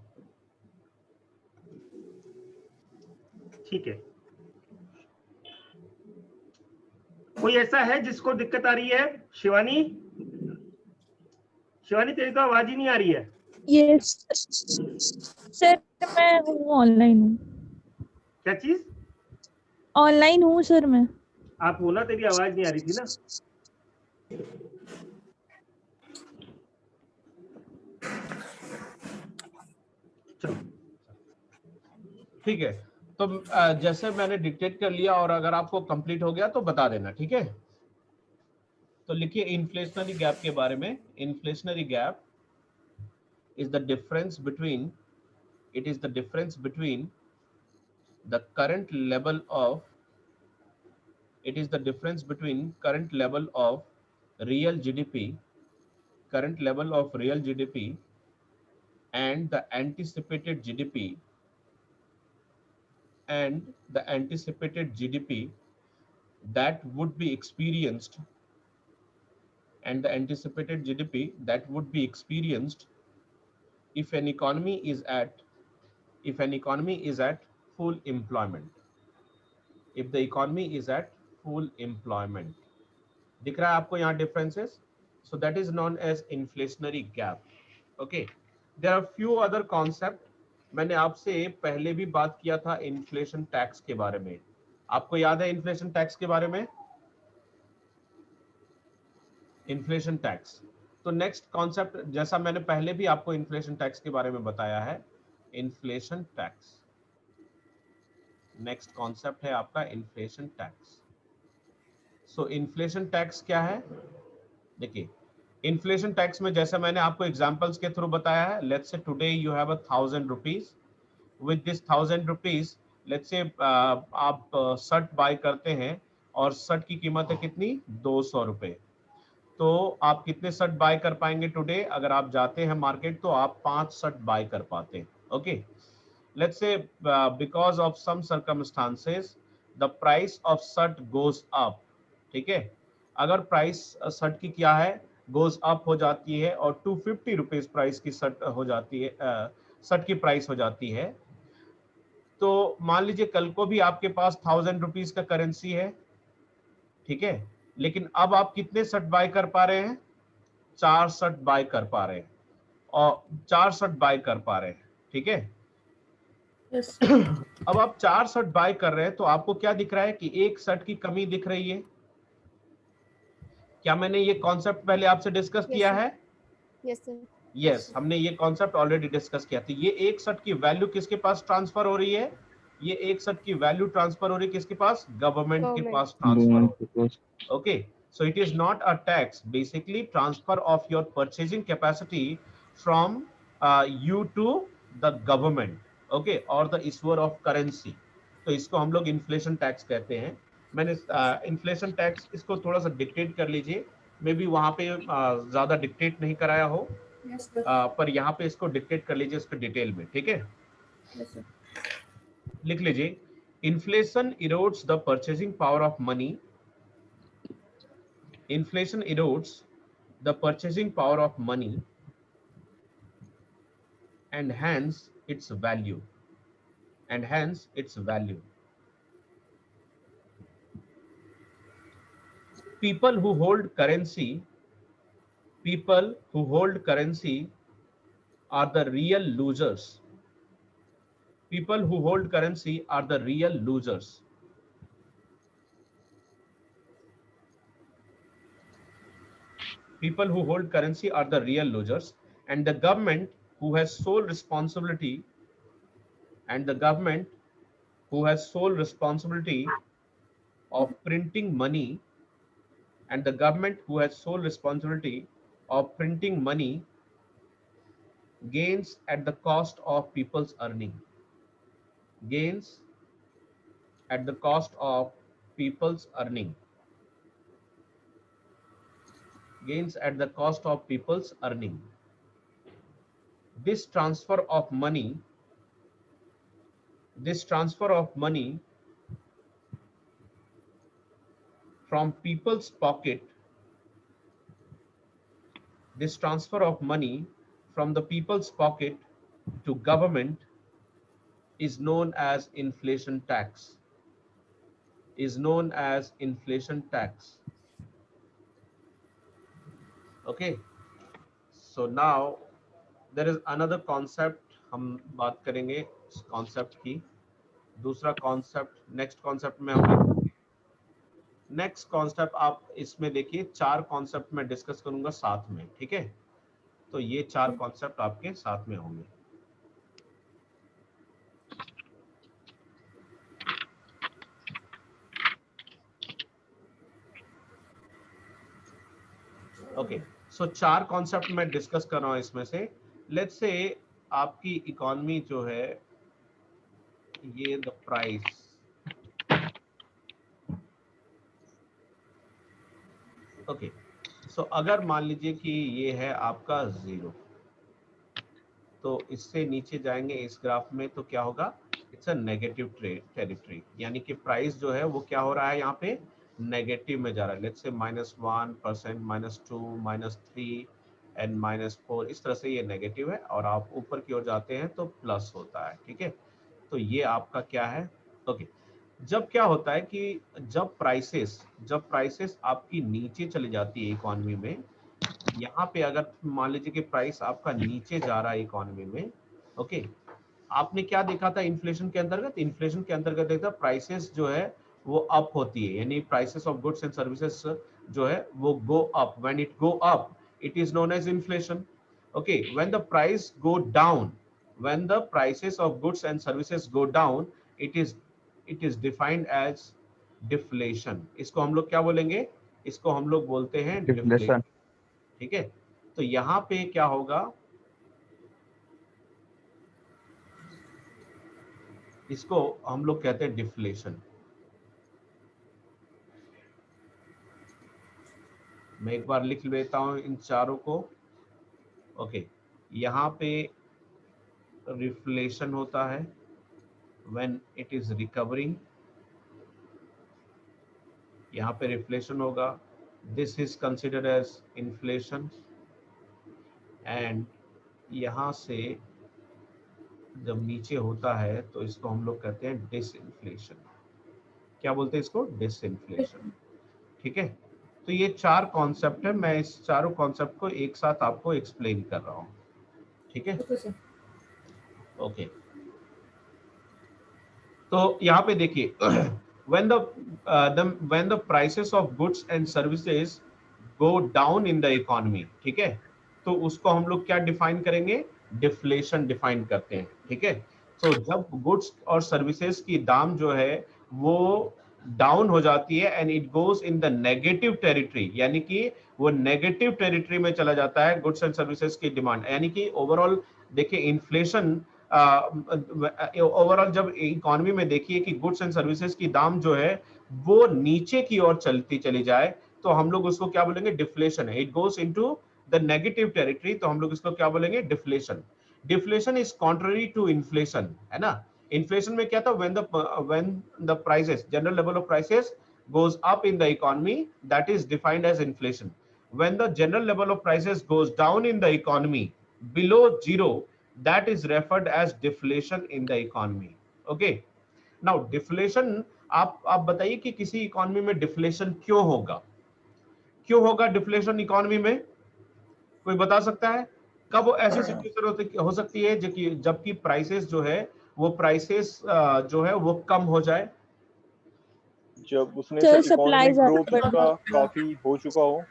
ठीक है, कोई ऐसा है जिसको दिक्कत आ रही है? शिवानी, शिवानी तेरी तो आवाज ही नहीं आ रही है। यस सर, मैं हूँ, ऑनलाइन हूँ। क्या चीज? ऑनलाइन हूँ सर मैं। आप हो ना, तेरी आवाज नहीं आ रही थी ना। ठीक है, तो जैसे मैंने डिक्टेट कर लिया और अगर आपको कंप्लीट हो गया तो बता देना, ठीक है। तो लिखिए इन्फ्लेशनरी गैप के बारे में। Inflationary gap is the difference between, it is the difference between the current level of, it is the difference between current level of real GDP, current level of real GDP and the anticipated GDP, and the anticipated GDP that would be experienced, and the anticipated GDP that would be experienced if an economy is at, if an economy is at full employment, if the economy is at full employment. दिख रहा है आपको यहाँ differences? So that is known as inflationary gap. Okay. There are few other concept. मैंने आपसे पहले भी बात किया था inflation tax के बारे में. आपको याद है inflation tax के बारे में? Inflation tax. तो next concept, जैसा मैंने पहले भी आपको inflation tax के बारे में बताया है, inflation tax. Next concept है आपका inflation tax. So inflation tax क्या है? देखिए इन्फ्लेशन टैक्स में जैसे मैंने आपको एग्जांपल्स के थ्रू बताया है, लेट्स से today you have 1000 rupees, with this 1000 rupees let's say आप शर्ट बाय करते हैं और शर्ट की कीमत है कितनी, 200 रुपए। तो आप कितने शर्ट बाय कर पाएंगे टुडे? अगर आप जाते हैं मार्केट तो आप 5 शर्ट बाय कर पाते हैं। Okay, let's say because of some circumstances the price of shirt goes up, ठीक है। अगर प्राइस शर्ट की क्या है, गोज अप हो जाती है और 250 रुपीज प्राइस की शर्ट हो जाती है, शर्ट की प्राइस हो जाती है, तो मान लीजिए कल को भी आपके पास 1000 रुपीज का करेंसी है, ठीक है, लेकिन अब आप कितने शर्ट बाय कर पा रहे हैं? 4 शर्ट बाय कर पा रहे हैं, और 4 शर्ट बाय कर पा रहे हैं, ठीक है। Yes. अब आप 4 शर्ट बाय कर रहे हैं तो आपको क्या दिख रहा है कि एक शर्ट की कमी दिख रही है। क्या मैंने ये कॉन्सेप्ट पहले आपसे डिस्कस किया है? Yes sir. यस, हमने ये कॉन्सेप्ट ऑलरेडी डिस्कस किया था। ये एक शर्ट की वैल्यू किसके पास ट्रांसफर हो रही है? ये एक शर्ट की वैल्यू ट्रांसफर हो रही है किसके पास? गवर्नमेंट के पास ट्रांसफर हो रही है। Okay, so it is not a tax, basically transfer of your purchasing capacity from you to the government, okay, और द इश्यूअर ऑफ करेंसी। तो इसको हम लोग इन्फ्लेशन टैक्स कहते हैं। मैंने इन्फ्लेशन टैक्स इसको थोड़ा सा डिक्टेट कर लीजिए, मे बी वहां पे ज्यादा डिक्टेट नहीं कराया हो, Yes, sir. पर यहाँ पे इसको डिक्टेट कर लीजिए इसको डिटेल में, ठीक है। Yes, sir. लिख लीजिए, inflation erodes the purchasing power of money, inflation erodes the purchasing power of money and hence its value, and hence its value. People who hold currency, people who hold currency are the real losers. People who hold currency are the real losers. People who hold currency are the real losers, and the government who has sole responsibility, and the government who has sole responsibility of printing money, and the government who has sole responsibility of printing money gains at the cost of people's earning, gains at the cost of people's earning, gains at the cost of people's earning. This transfer of money, this transfer of money from people's pocket, this transfer of money from the people's pocket to government is known as inflation tax, is known as inflation tax. Okay, so now there is another concept, हम बात करेंगे इस concept की। दूसरा concept, next concept में हम next concept, आप इसमें देखिए 4 कॉन्सेप्ट मैं डिस्कस करूंगा साथ में, ठीक है। तो ये 4 कॉन्सेप्ट आपके साथ में होंगे। ओके, सो 4 कॉन्सेप्ट मैं डिस्कस कर रहा हूं इसमें से। लेट्स से आपकी इकोनॉमी जो है, ये द प्राइस, ओके, सो अगर मान लीजिए कि ये है आपका 0, तो इससे नीचे जाएंगे इस ग्राफ में तो क्या होगा, इट्स अ नेगेटिव टेरिटरी, यानी कि प्राइस जो है वो क्या हो रहा है यहाँ पे, नेगेटिव में जा रहा है। लेट्स से -1%, -2, -3 एंड -4, इस तरह से ये नेगेटिव है, और आप ऊपर की ओर जाते हैं तो प्लस होता है। ठीक है, तो ये आपका क्या है, ओके। जब क्या होता है कि जब प्राइसेस आपकी नीचे चली जाती है इकोनॉमी में, यहाँ पे अगर मान लीजिए कि प्राइस आपका नीचे जा रहा है इकोनॉमी में, ओके, आपने क्या देखा था इन्फ्लेशन के अंतर्गत देखा प्राइसेस जो है वो अप होती है, यानी prices of goods and services जो है वो go up. When it go up it is known as inflation. Okay, when the price go down, when the prices of goods and services go down, it is defined as deflation. इसको हम लोग क्या बोलेंगे, इसको हम लोग बोलते हैं डिफ्लेशन। ठीक है, तो यहां पे क्या होगा, इसको हम लोग कहते हैं डिफ्लेशन। मैं एक बार लिख लेता हूं इन चारों को। ओके, यहां पे रिफ्लेशन होता है व्हेन इट इज रिकवरिंग, यहां पे रिफ्लेशन होगा, this is considered as inflation. And यहां से जब नीचे होता है तो इसको हम लोग कहते हैं डिसइन्फ्लेशन। क्या बोलते हैं इसको, डिसइन्फ्लेशन। ठीक है, तो ये 4 कॉन्सेप्ट है, मैं इस चारों कॉन्सेप्ट को एक साथ आपको एक्सप्लेन कर रहा हूं। ठीक है, ओके, तो यहाँ पे देखिए when the prices of goods and services go down in the economy, ठीक है, तो उसको हम लोग क्या डिफाइन करेंगे, डिफ्लेशन डिफाइन करते हैं। ठीक है, तो जब गुड्स और सर्विसेज की दाम जो है वो डाउन हो जाती है and it goes in the negative territory, यानी कि वो नेगेटिव टेरिटरी में चला जाता है गुड्स एंड सर्विसेज की डिमांड, यानी कि ओवरऑल देखिए इन्फ्लेशन, ओवरऑल जब इकोनॉमी में देखिए कि गुड्स एंड सर्विसेज की दाम जो है वो नीचे की ओर चलती चली जाए, तो हम लोग उसको क्या बोलेंगे, डिफ्लेशन है। It goes into the negative territory, तो हम लोग इसको क्या बोलेंगे, deflation. Deflation is contrary to inflation, है ना। इन्फ्लेशन में क्या था, when the prices, general level of prices goes up in the economy, that is defined as inflation. When the general level of prices goes down in the economy below zero, that is referred as deflation in the economy. Okay, now deflation, आप बताइए कि किसी economy में deflation क्यों होगा deflation economy में, कोई बता सकता है? कब वो ऐसी सिचुएशन हो सकती है जबकि प्राइसेस जो है वो प्राइसेस जो है वो कम हो जाए, जब उसमें सर, से इकोनॉमिक supply ग्रोथ ज्यादा उसका काफी हो चुका हो।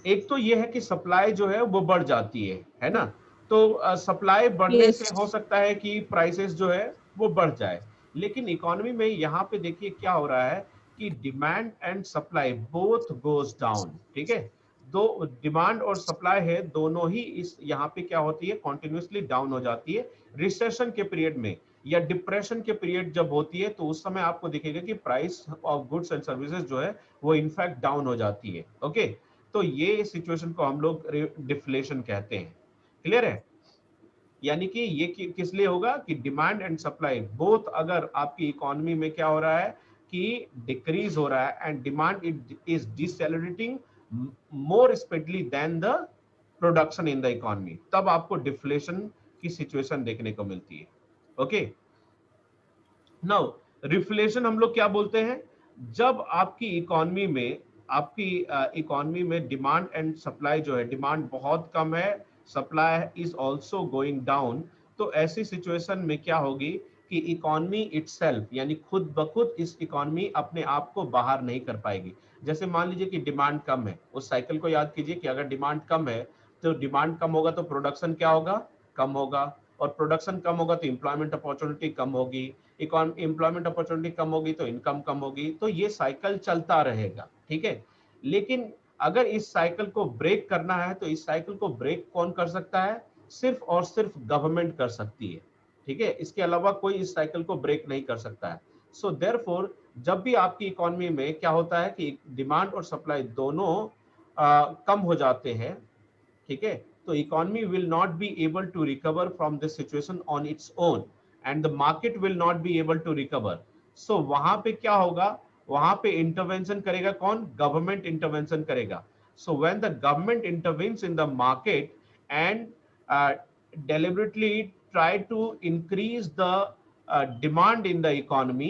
एक तो ये है कि सप्लाई जो है वो बढ़ जाती है ना, तो सप्लाई बढ़ने Yes. से हो सकता है कि प्राइसेस जो है वो बढ़ जाए। लेकिन इकोनॉमी में यहाँ पे देखिए क्या हो रहा है कि demand and supply both goes down. ठीक है, दो डिमांड और सप्लाई है दोनों ही इस यहाँ पे क्या होती है, कॉन्टिन्यूसली डाउन हो जाती है। रिसेशन के पीरियड में या डिप्रेशन के पीरियड जब होती है तो उस समय आपको दिखेगा कि price of goods and services जो है वो इनफैक्ट डाउन हो जाती है। ओके, तो ये सिचुएशन को हम लोग डिफ्लेशन कहते हैं। क्लियर है, यानी कि ये किस लिए होगा कि डिमांड एंड सप्लाई बोथ, अगर आपकी इकोनॉमी में क्या हो रहा है कि डिक्रीज हो रहा है and demand is decelerating more speedly than the production in the economy, तब आपको डिफ्लेशन की सिचुएशन देखने को मिलती है। ओके, नाउ रिफ्लेशन हम लोग क्या बोलते हैं, जब आपकी इकोनॉमी में डिमांड एंड सप्लाई जो है, डिमांड बहुत कम है, supply is also going down, तो ऐसी सिचुएशन में क्या होगी कि इकोनॉमी इटसेल्फ, यानी खुद ब खुद इस इकोनॉमी अपने आप को बाहर नहीं कर पाएगी। जैसे मान लीजिए कि डिमांड कम है, उस साइकिल को याद कीजिए कि अगर डिमांड कम है तो डिमांड कम होगा तो प्रोडक्शन क्या होगा, कम होगा, और प्रोडक्शन कम होगा तो एम्प्लॉयमेंट अपॉर्चुनिटी कम होगी, एम्प्लॉयमेंट अपॉर्चुनिटी कम होगी तो इनकम कम होगी, तो ये साइकिल चलता रहेगा। ठीक है, लेकिन अगर इस साइकिल को ब्रेक करना है तो इस साइकिल को ब्रेक कौन कर सकता है? सिर्फ और सिर्फ गवर्नमेंट कर सकती है, ठीक है, इसके अलावा कोई इस साइकिल को ब्रेक नहीं कर सकता है। सो देयरफॉर जब भी आपकी इकोनॉमी में क्या होता है कि डिमांड और सप्लाई दोनों कम हो जाते हैं, ठीक है, तो economy will not be able to recover from this situation on its own and the market will not be able to recover. So वहां पे क्या होगा? वहां पे इंटरवेंशन करेगा कौन? गवर्नमेंट इंटरवेंशन करेगा। So when the government intervenes in the market and deliberately try to increase the demand in the economy,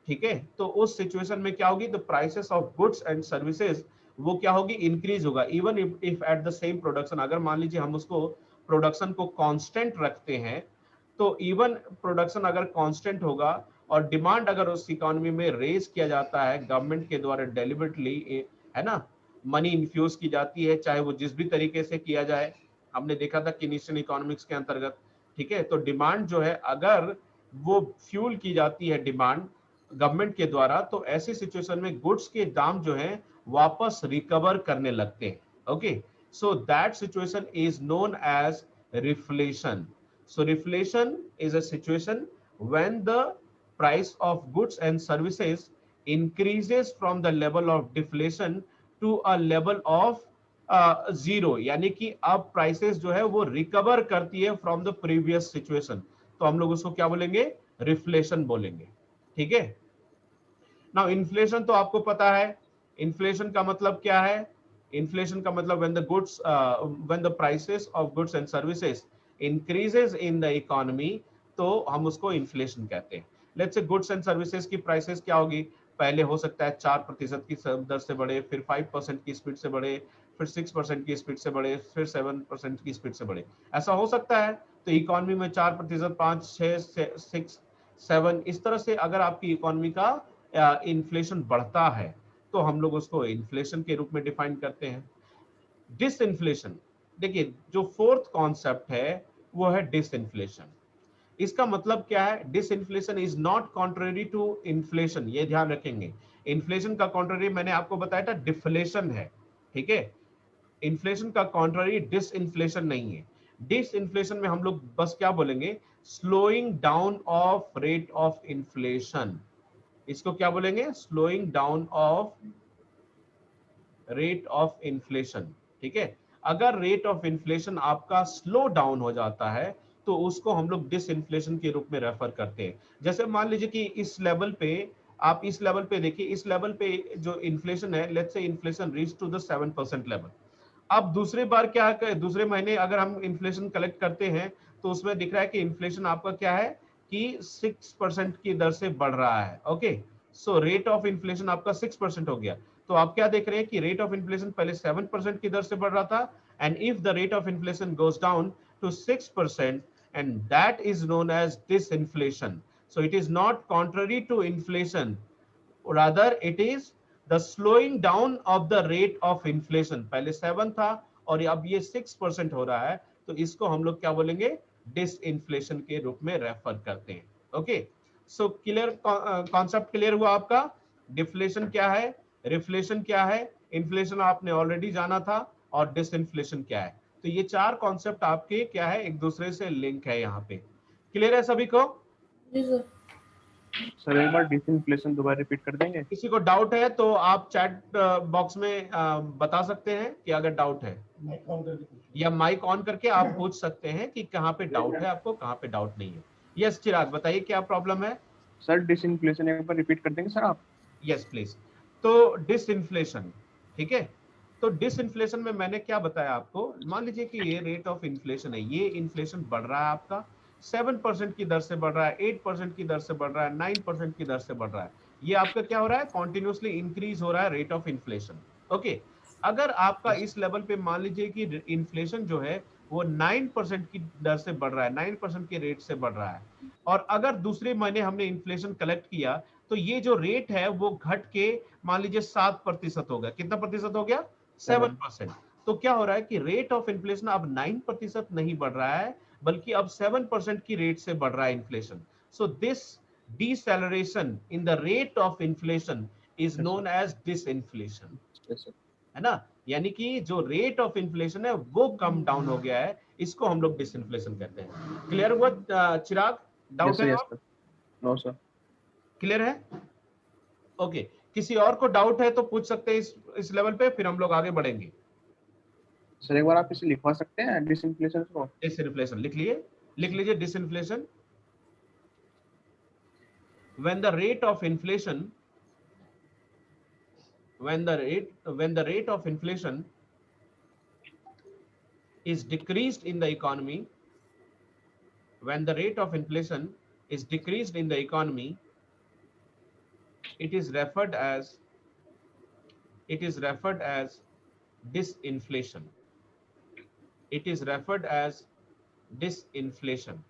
ठीक है, तो उस सिचुएशन में क्या होगी? The prices of goods and services वो क्या होगी? इंक्रीज होगा। Even if at the same production, अगर मान लीजिए हम उसको प्रोडक्शन को कांस्टेंट रखते हैं, तो इवन प्रोडक्शन अगर कांस्टेंट होगा और डिमांड अगर उस इकोनॉमी में रेज किया जाता है गवर्नमेंट के द्वारा डेलिबरेटली, है ना, मनी इन्फ्यूज की जाती है, चाहे वो जिस भी तरीके से किया जाए, हमने देखा था कीनीशियन इकोनॉमिक्स के अंतर्गत, ठीक है, तो डिमांड जो है अगर वो फ्यूल की जाती है डिमांड गवर्नमेंट के द्वारा, तो ऐसी सिचुएशन में गुड्स के दाम जो है वापस रिकवर करने लगते हैं। Okay, so that situation is known as reflation. So reflation is a situation when the price of goods and services increases from the level of deflation to a level of zero, यानी कि अब prices जो है वो recover करती है from the previous situation, तो हम लोग उसको क्या बोलेंगे? रिफ्लेशन बोलेंगे, ठीक है। नाउ इन्फ्लेशन तो आपको पता है, इन्फ्लेशन का मतलब क्या है? इन्फ्लेशन का मतलब when the prices of goods and services increases in the economy, तो हम उसको इन्फ्लेशन कहते हैं। Let's say goods and services की प्राइसेस क्या होगी? पहले हो सकता है 4% की दर से बढ़े, फिर 5% की स्पीड से बढ़े, फिर 6% की स्पीड से बढ़े, फिर 7% की स्पीड से बढ़े, ऐसा हो सकता है। तो इकोनॉमी में 4%, 5, 6, 6, 7 इस तरह से अगर आपकी इकोनॉमी का इन्फ्लेशन बढ़ता है तो हम लोग उसको इन्फ्लेशन के रूप में डिफाइन करते हैं। डिसइन्फ्लेशन, देखिए जो फोर्थ कॉन्सेप्ट है वो है डिसइन्फ्लेशन। इसका मतलब क्या है? Disinflation is not contrary to inflation, ये ध्यान रखेंगे। इन्फ्लेशन का कॉन्ट्ररी मैंने आपको बताया था डिफ्लेशन है, ठीक है, इन्फ्लेशन का कॉन्ट्ररी डिसइन्फ्लेशन नहीं है। डिसइन्फ्लेशन में हम लोग बस क्या बोलेंगे? Slowing down of rate of inflation. इसको क्या बोलेंगे? Slowing down of rate of inflation, ठीक है। अगर रेट ऑफ इन्फ्लेशन आपका स्लो डाउन हो जाता है तो उसको हम लोग डिसइन्फ्लेशन के रूप में रेफर करते हैं। जैसे मान लीजिए कि इस लेवल पे, आप इस लेवल पे देखिए, इस लेवल पे जो इन्फ्लेशन है, let's say inflation reach to the 7% level. अब दूसरे बार क्या है, दूसरे महीने अगर हम इन्फ्लेशन कलेक्ट करते हैं तो उसमें दिख रहा है कि इन्फ्लेशन आपका क्या है कि 6% की दर से बढ़ रहा है। Okay, so rate of inflation आपका 6% हो गया। तो आप क्या देख रहे हैं कि रेट ऑफ इन्फ्लेशन पहले 7% की दर से बढ़ रहा था, and if the rate of inflation goes down to 6%, and that is known as disinflation. So it is not contrary to inflation, rather it is the slowing down of the rate of inflation. पहले 7 था और अब ये 6% हो रहा है, तो इसको हम लोग क्या बोलेंगे? डिसइन्फ्लेशन के रूप में रेफर करते हैं। Okay, so clear, concept clear हुआ आपका? डिफ्लेशन क्या है, रिफ्लेशन क्या है, इन्फ्लेशन आपने ऑलरेडी जाना था, और डिसइन्फ्लेशन क्या है। तो ये चार कॉन्सेप्ट आपके क्या है, एक दूसरे से लिंक है। यहाँ पे क्लियर है सभी को? जी सर। सर एक बार डिसइन्फ्लेशन दोबारा रिपीट कर देंगे? किसी को डाउट है तो आप चैट बॉक्स में बता सकते हैं कि अगर डाउट है, या माइक ऑन करके आप पूछ सकते हैं कि कहाँ पे डाउट है आपको, कहाँ पे डाउट नहीं है। यस चिराग, बताइए क्या प्रॉब्लम है? सर डिसइन्फ्लेशन एक बार रिपीट कर देंगे सर आप? Yes please. तो डिसइन्फ्लेशन, ठीक है, तो डिसइन्फ्लेशन में मैंने क्या बताया आपको? मान लीजिए कि ये रेट ऑफ इन्फ्लेशन है, ये इन्फ्लेशन बढ़ रहा है आपका 7% की दर से बढ़ रहा है, 8% की दर से बढ़ रहा है, 9% की दर से बढ़ रहा है। ये आपका क्या हो रहा है? कॉन्टिन्यूसली इंक्रीज हो रहा है रेट ऑफ इन्फ्लेशन। ओके, अगर आपका इस लेवल पे मान लीजिए कि इन्फ्लेशन जो है वो 9% की दर से बढ़ रहा है, 9% के रेट से बढ़ रहा है, और अगर दूसरे महीने हमने इन्फ्लेशन कलेक्ट किया तो ये जो रेट है वो घट के मान लीजिए 7% हो गया। कितना प्रतिशत हो गया? 7%। तो क्या हो रहा है कि रेट ऑफ इन्फ्लेशन अब 9% नहीं बढ़ रहा है, बल्कि अब 7% की रेट से बढ़ रहा है inflation. So this deceleration in the rate of inflation is known as disinflation. Yes, sir. है ना, यानी कि जो रेट ऑफ इन्फ्लेशन है वो कम डाउन हो गया है, इसको हम लोग डिसइन्फ्लेशन कहते हैं। क्लियर हुआ चिराग? डाउट है? Yes sir. No sir. Clear है? ओके, किसी और को डाउट है तो पूछ सकते हैं इस लेवल पे, फिर हम लोग आगे बढ़ेंगे। सर एक बार आप इसे लिखवा सकते हैं डिसइन्फ्लेशन को? डिसइन्फ्लेशन लिख लीजिए disinflation. When the rate of inflation is decreased in the economy, it is referred as disinflation. It is referred as disinflation.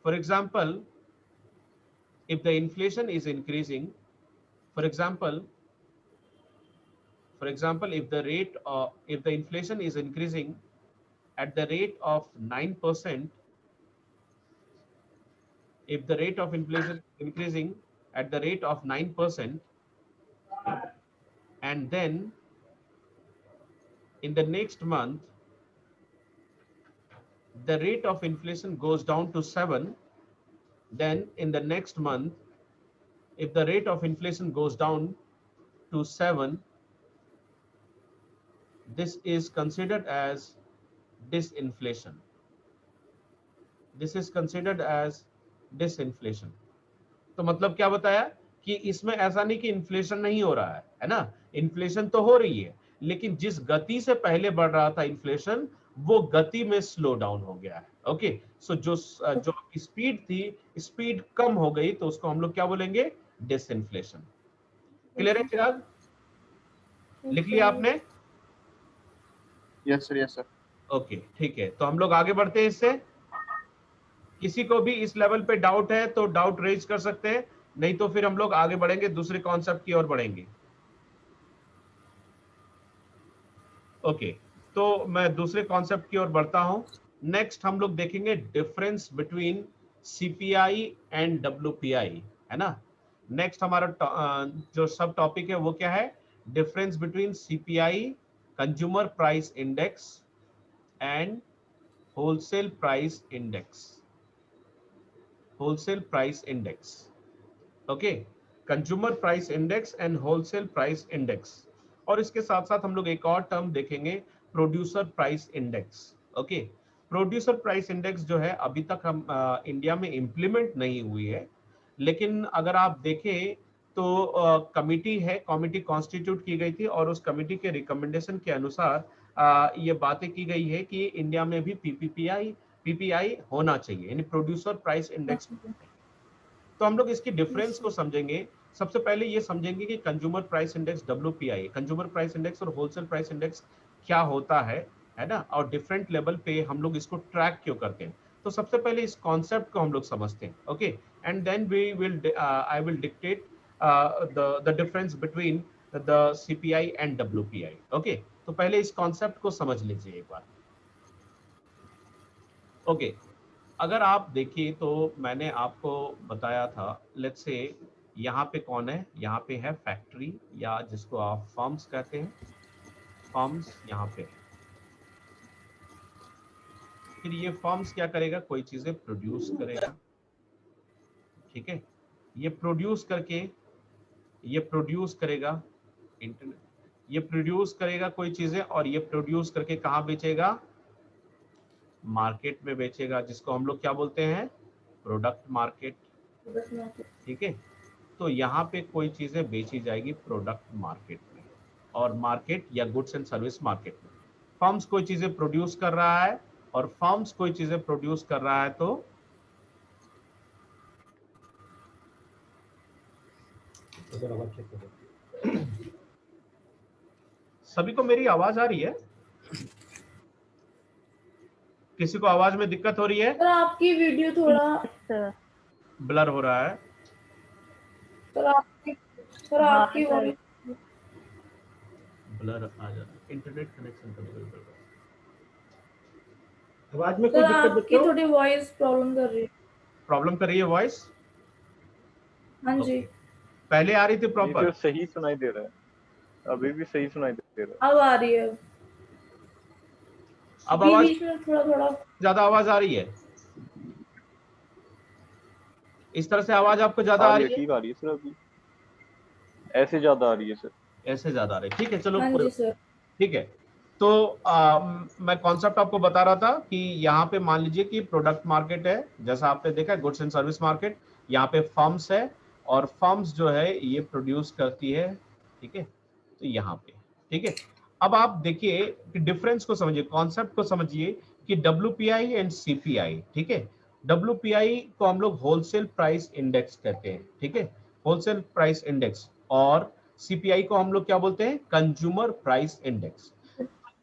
For example, if the inflation is increasing, for example, if the inflation is increasing at the rate of 9%, if the rate of inflation is increasing at the rate of 9%, and then in the next month the rate of inflation goes down to 7, then in the next month if the rate of inflation goes down to 7, this is considered as disinflation. This is considered as disinflation. तो मतलब क्या बताया कि इसमें ऐसा नहीं कि inflation नहीं हो रहा है ना, इन्फ्लेशन तो हो रही है, लेकिन जिस गति से पहले बढ़ रहा था इन्फ्लेशन, वो गति में स्लो डाउन हो गया है। ओके, सो जो स्पीड थी, स्पीड कम हो गई, तो उसको हम लोग क्या बोलेंगे? डिसइन्फ्लेशन। क्लियर है चिराग? लिख लिया आपने? Yes sir, yes sir. Okay, ठीक है, तो हम लोग आगे बढ़ते हैं इससे। किसी को भी इस लेवल पे डाउट है तो डाउट रेज कर सकते हैं, नहीं तो फिर हम लोग आगे बढ़ेंगे, दूसरे कॉन्सेप्ट की ओर बढ़ेंगे। ओके, तो मैं दूसरे कॉन्सेप्ट की ओर बढ़ता हूं। नेक्स्ट हम लोग देखेंगे difference between CPI and WPI, है ना। नेक्स्ट हमारा जो सब टॉपिक है वो क्या है? Difference between CPI, consumer price index, and wholesale price index. Wholesale price index, okay, consumer price index and wholesale price index. और इसके साथ साथ हम लोग एक और टर्म देखेंगे, producer price index. Okay, producer price index जो है अभी तक हम इंडिया में इम्प्लीमेंट नहीं हुई है, लेकिन अगर आप देखें तो कमिटी है, कमिटी कॉन्स्टिट्यूट की गई थी और उस कमिटी के रिकमेंडेशन के अनुसार ये बातें की गई है कि इंडिया में भी पीपीआई होना चाहिए, यानी प्रोड्यूसर प्राइस इंडेक्स। तो हम लोग इसकी डिफरेंस को समझेंगे। सबसे पहले ये समझेंगे कि consumer price index, WPI, consumer price index और होलसेल प्राइस इंडेक्स क्या होता है ना, और डिफरेंट लेवल पे हम लोग इसको ट्रैक क्यों करते हैं। तो सबसे पहले इस कॉन्सेप्ट को हम लोग समझते हैं, okay, and then I will dictate the difference between the CPI and WPI. Okay, तो पहले इस कॉन्सेप्ट को समझ लीजिए एक बार। ओके, अगर आप देखिए तो मैंने आपको बताया था, लेट्स से यहाँ पे कौन है? यहाँ पे है फैक्ट्री, या जिसको आप फर्म्स कहते हैं, फर्म्स यहाँ पे। फिर ये फर्म्स क्या करेगा? कोई चीजें प्रोड्यूस करेगा, ठीक है, ये प्रोड्यूस करेगा इंटरनेट, ये प्रोड्यूस करेगा कोई चीजें, और ये प्रोड्यूस करके कहाँ बेचेगा? मार्केट में बेचेगा, जिसको हम लोग क्या बोलते हैं? प्रोडक्ट मार्केट, ठीक है। तो यहाँ पे कोई चीजें बेची जाएगी प्रोडक्ट मार्केट में, और मार्केट या गुड्स एंड सर्विस मार्केट में। फर्म्स कोई चीजें प्रोड्यूस कर रहा है, और फर्म्स कोई चीजें प्रोड्यूस कर रहा है, तो सभी को मेरी आवाज आ रही है? किसी को आवाज में दिक्कत हो रही है? सर आपकी वीडियो थोड़ा ब्लर हो रहा है। सर आपकी वॉइस ब्लर आ जा रहा है, इंटरनेट कनेक्शन कर रहा है। आवाज में कोई सर दिक्कत आपकी थोड़ी वॉइस प्रॉब्लम कर रही है वॉइस। हाँ जी, पहले आ रही थी ये प्रॉपर? तो सही सुनाई दे रहा है। अभी भी सही सुनाई दे रहा अब आ रही है। अब बीच आवाज बीच में थोड़ा थोड़ा ज्यादा आवाज आ रही है? इस तरह से आवाज आपको है। ज्यादा आ आ रही है, रही है? ठीक आ रही है सर। अभी ऐसे ज्यादा आ रही है सर। ऐसे ज्यादा आ रही है, ठीक है, चलो हाँ जी सर। ठीक है। तो मैं कॉन्सेप्ट आपको बता रहा था कि यहाँ पे मान लीजिए कि प्रोडक्ट मार्केट है, जैसा आपने देखा गुड्स एंड सर्विस मार्केट। यहाँ पे फर्म्स है और फर्म्स जो है ये प्रोड्यूस करती है, ठीक है। तो यहाँ पे ठीक है। अब आप देखिए कि डिफरेंस को समझिए, कॉन्सेप्ट को समझिए कि WPI एंड CPI, ठीक है। WPI को हम लोग होलसेल प्राइस इंडेक्स कहते हैं, ठीक है, होलसेल प्राइस इंडेक्स। और CPI को हम लोग क्या बोलते हैं? Consumer price index.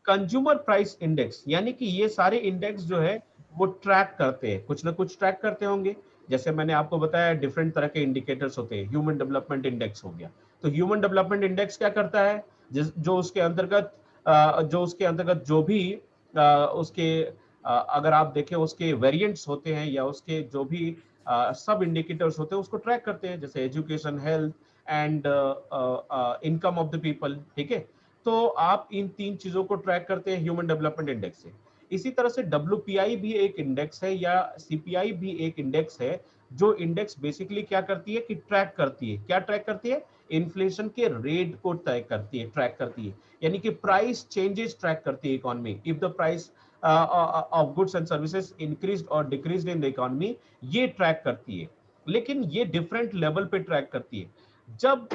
Consumer price index यानी कि ये सारे इंडेक्स जो है वो ट्रैक करते हैं, कुछ ना कुछ ट्रैक करते होंगे। जैसे मैंने आपको बताया डिफरेंट तरह के इंडिकेटर्स होते हैं। ह्यूमन डेवलपमेंट इंडेक्स हो गया, तो ह्यूमन डेवलपमेंट इंडेक्स क्या करता है? जो उसके अंतर्गत जो भी उसके अगर आप देखें उसके वेरिएंट्स होते हैं या उसके जो भी सब इंडिकेटर्स होते हैं उसको ट्रैक करते हैं, जैसे education, health and income of the people, ठीक है। तो आप इन तीन चीजों को ट्रैक करते हैं ह्यूमन डेवलपमेंट इंडेक्स से। इसी तरह से WPI भी एक इंडेक्स है या CPI भी एक इंडेक्स है, जो इंडेक्स बेसिकली क्या करती है कि ट्रैक करती है। क्या ट्रैक करती है? इन्फ्लेशन के रेट को तय करती है, ट्रैक करती है, यानी कि प्राइस चेंजेस ट्रैक करती है economy. If the price of goods and services increased और डिक्रीज्ड इन द इकोनॉमी, ये ट्रैक करती है। लेकिन ये डिफरेंट लेवल पे ट्रैक करती है। जब,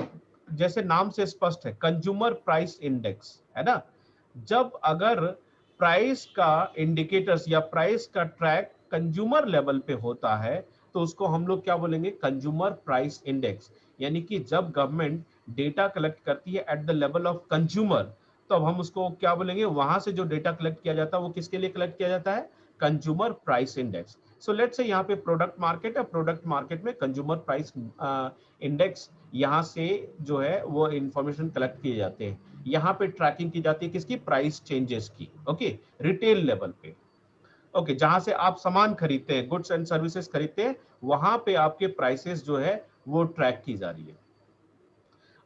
जैसे नाम से स्पष्ट है, कंज्यूमर प्राइस इंडेक्स है ना, जब अगर प्राइस का इंडिकेटर्स या प्राइस का ट्रैक कंज्यूमर लेवल पे होता है तो उसको हम लोग क्या बोलेंगे? Consumer price index. यानी कि जब गवर्नमेंट डेटा कलेक्ट करती है at the level of consumer, तो अब हम उसको क्या बोलेंगे? वहां से जो डेटा कलेक्ट किया जाता है वो किसके लिए कलेक्ट किया जाता है? Consumer price index. So let's say यहाँ पे प्रोडक्ट मार्केट है, प्रोडक्ट मार्केट में कंज्यूमर प्राइस इंडेक्स, यहाँ से जो है वो इंफॉर्मेशन कलेक्ट किए जाते हैं। यहाँ पे ट्रैकिंग की जाती है किसकी? प्राइस चेंजेस की, ओके, रिटेल लेवल पे। ओके, जहां से आप सामान खरीदते हैं, गुड्स एंड सर्विसेज खरीदते हैं, वहां पे आपके प्राइसेस जो है वो ट्रैक की जा रही है।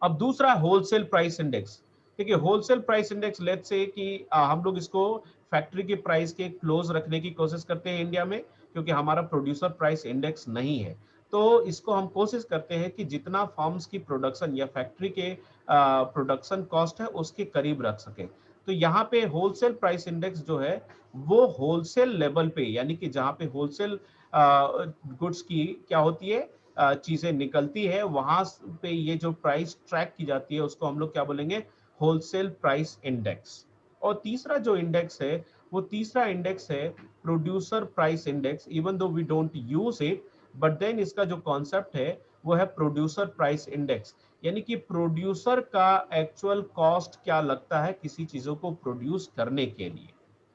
अब दूसरा होलसेल प्राइस इंडेक्स, ठीक है। Wholesale price index let's say कि हम लोग इसको फैक्ट्री के प्राइस के क्लोज रखने की कोशिश करते हैं इंडिया में, क्योंकि हमारा प्रोड्यूसर प्राइस इंडेक्स नहीं है। तो इसको हम कोशिश करते हैं कि जितना फार्म्स की प्रोडक्शन या फैक्ट्री के प्रोडक्शन कॉस्ट है उसके करीब रख सके। तो यहाँ पे होलसेल प्राइस इंडेक्स जो है वो होलसेल लेवल पे, यानी कि जहाँ पे होलसेल गुड्स की क्या होती है, चीजें निकलती है, वहां पे ये जो प्राइस ट्रैक की जाती है उसको हम लोग क्या बोलेंगे? Wholesale price index. और तीसरा जो इंडेक्स है वो तीसरा इंडेक्स है producer price index. Even though we don't use it, but then इसका जो कॉन्सेप्ट है वो है प्रोड्यूसर प्राइस इंडेक्स। यानी कि प्रोड्यूसर का एक्चुअल कॉस्ट क्या लगता है किसी चीजों को प्रोड्यूस करने के लिए,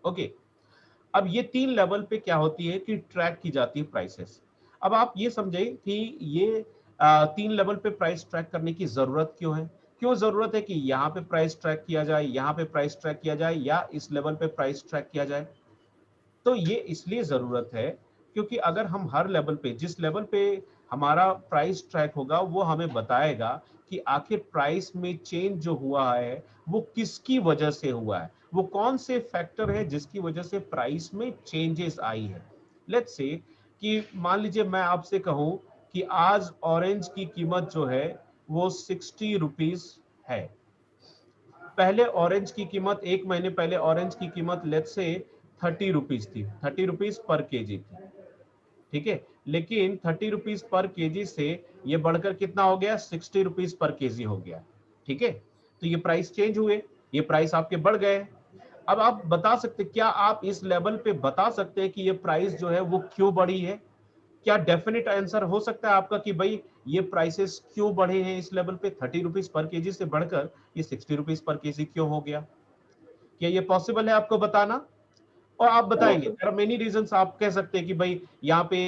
ओके। अब ये तीन लेवल पे क्या होती है कि ट्रैक की जाती है प्राइसेस। अब आप ये समझिए कि ये तीन लेवल पे प्राइस ट्रैक करने की जरूरत क्यों है? क्यों जरूरत है कि यहाँ पे प्राइस ट्रैक किया जाए, यहाँ पे प्राइस ट्रैक किया जाए, या इस लेवल पे प्राइस ट्रैक किया जाए? तो ये इसलिए जरूरत है क्योंकि अगर हम हर लेवल पे, जिस लेवल पे हमारा प्राइस ट्रैक होगा वो हमें बताएगा कि आखिर प्राइस में चेंज जो हुआ है वो किसकी वजह से हुआ है, वो कौन से फैक्टर है जिसकी वजह से प्राइस में चेंजेस आई है। लेट्स से कि मान लीजिए मैं आपसे कहूं कि आज ऑरेंज की कीमत जो है वो 60 रुपीज है। पहले ऑरेंज की कीमत, एक महीने पहले ऑरेंज की कीमत लेट्स से 30 रुपीज थी, 30 रुपीज पर केजी थी, ठीक है। लेकिन 30 रुपीज पर केजी से ये बढ़कर कितना हो गया? 60 रुपीज पर केजी हो गया, ठीक है। तो ये प्राइस चेंज हुए, ये प्राइस आपके बढ़ गए। अब आप बता सकते, क्या आप इस लेवल पे बता सकते हैं कि ये प्राइस जो है वो क्यों बढ़ी है? क्या डेफिनेट आंसर हो सकता है आपका कि भाई ये प्राइसेस क्यों बढ़े हैं इस लेवल पे? 30 रुपीज पर केजी से बढ़कर ये 60 रुपीज पर केजी क्यों हो गया? क्या ये पॉसिबल है आपको बताना? और आप बताएंगे देयर आर मेनी रीजंस। आप कह सकते हैं कि भाई यहाँ पे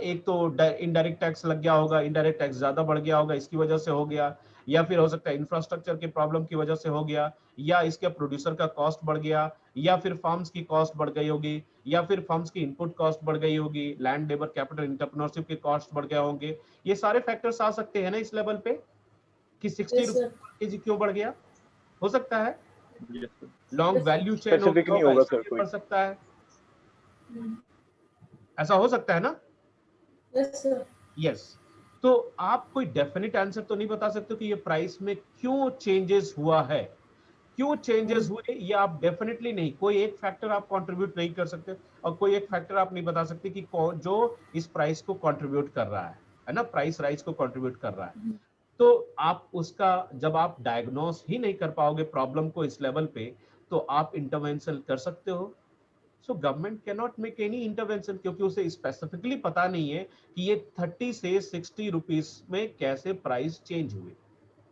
एक तो इनडायरेक्ट टैक्स लग गया होगा, इनडायरेक्ट टैक्स ज्यादा बढ़ गया होगा इसकी वजह से हो गया, या फिर हो सकता है इंफ्रास्ट्रक्चर के प्रॉब्लम की वजह से हो गया, या इसके प्रोड्यूसर का कॉस्ट बढ़ गया, या फिर फार्म्स की कॉस्ट बढ़ गई होगी, या फिर फार्म्स की इनपुट कॉस्ट बढ़ गई होगी, लैंड, लेबर, कैपिटल, एंटरप्रेन्योरशिप के कॉस्ट बढ़ गए होंगे। ये सारे फैक्टर्स आ सकते हैं ना इस लेवल पे कि 60 यस सर। रुपीज क्यों बढ़ गया? हो सकता है Yes, sir. Long value chain specific नहीं होगा सर कोई। पड़ सकता है, ऐसा हो सकता है ना? Yes sir. यस। तो आप कोई डेफिनेट आंसर तो नहीं बता सकते कि ये प्राइस में क्यों चेंजेस हुआ है, क्यों चेंजेस हुए, ये आप डेफिनेटली नहीं, कोई एक फैक्टर आप कंट्रीब्यूट नहीं कर सकते और कोई एक फैक्टर आप नहीं बता सकते कि कौन जो इस प्राइस को कंट्रीब्यूट कर रहा है ना, प्राइस राइज को कंट्रीब्यूट कर रहा है। तो आप उसका जब आप डायग्नोस ही नहीं कर पाओगे प्रॉब्लम को इस लेवल पे, तो आप इंटरवेंशन कर सकते हो। So government can not make any intervention, क्योंकि उसे स्पेसिफिकली पता नहीं है कि ये 30 से 60 रुपीस में कैसे प्राइस चेंज हुए,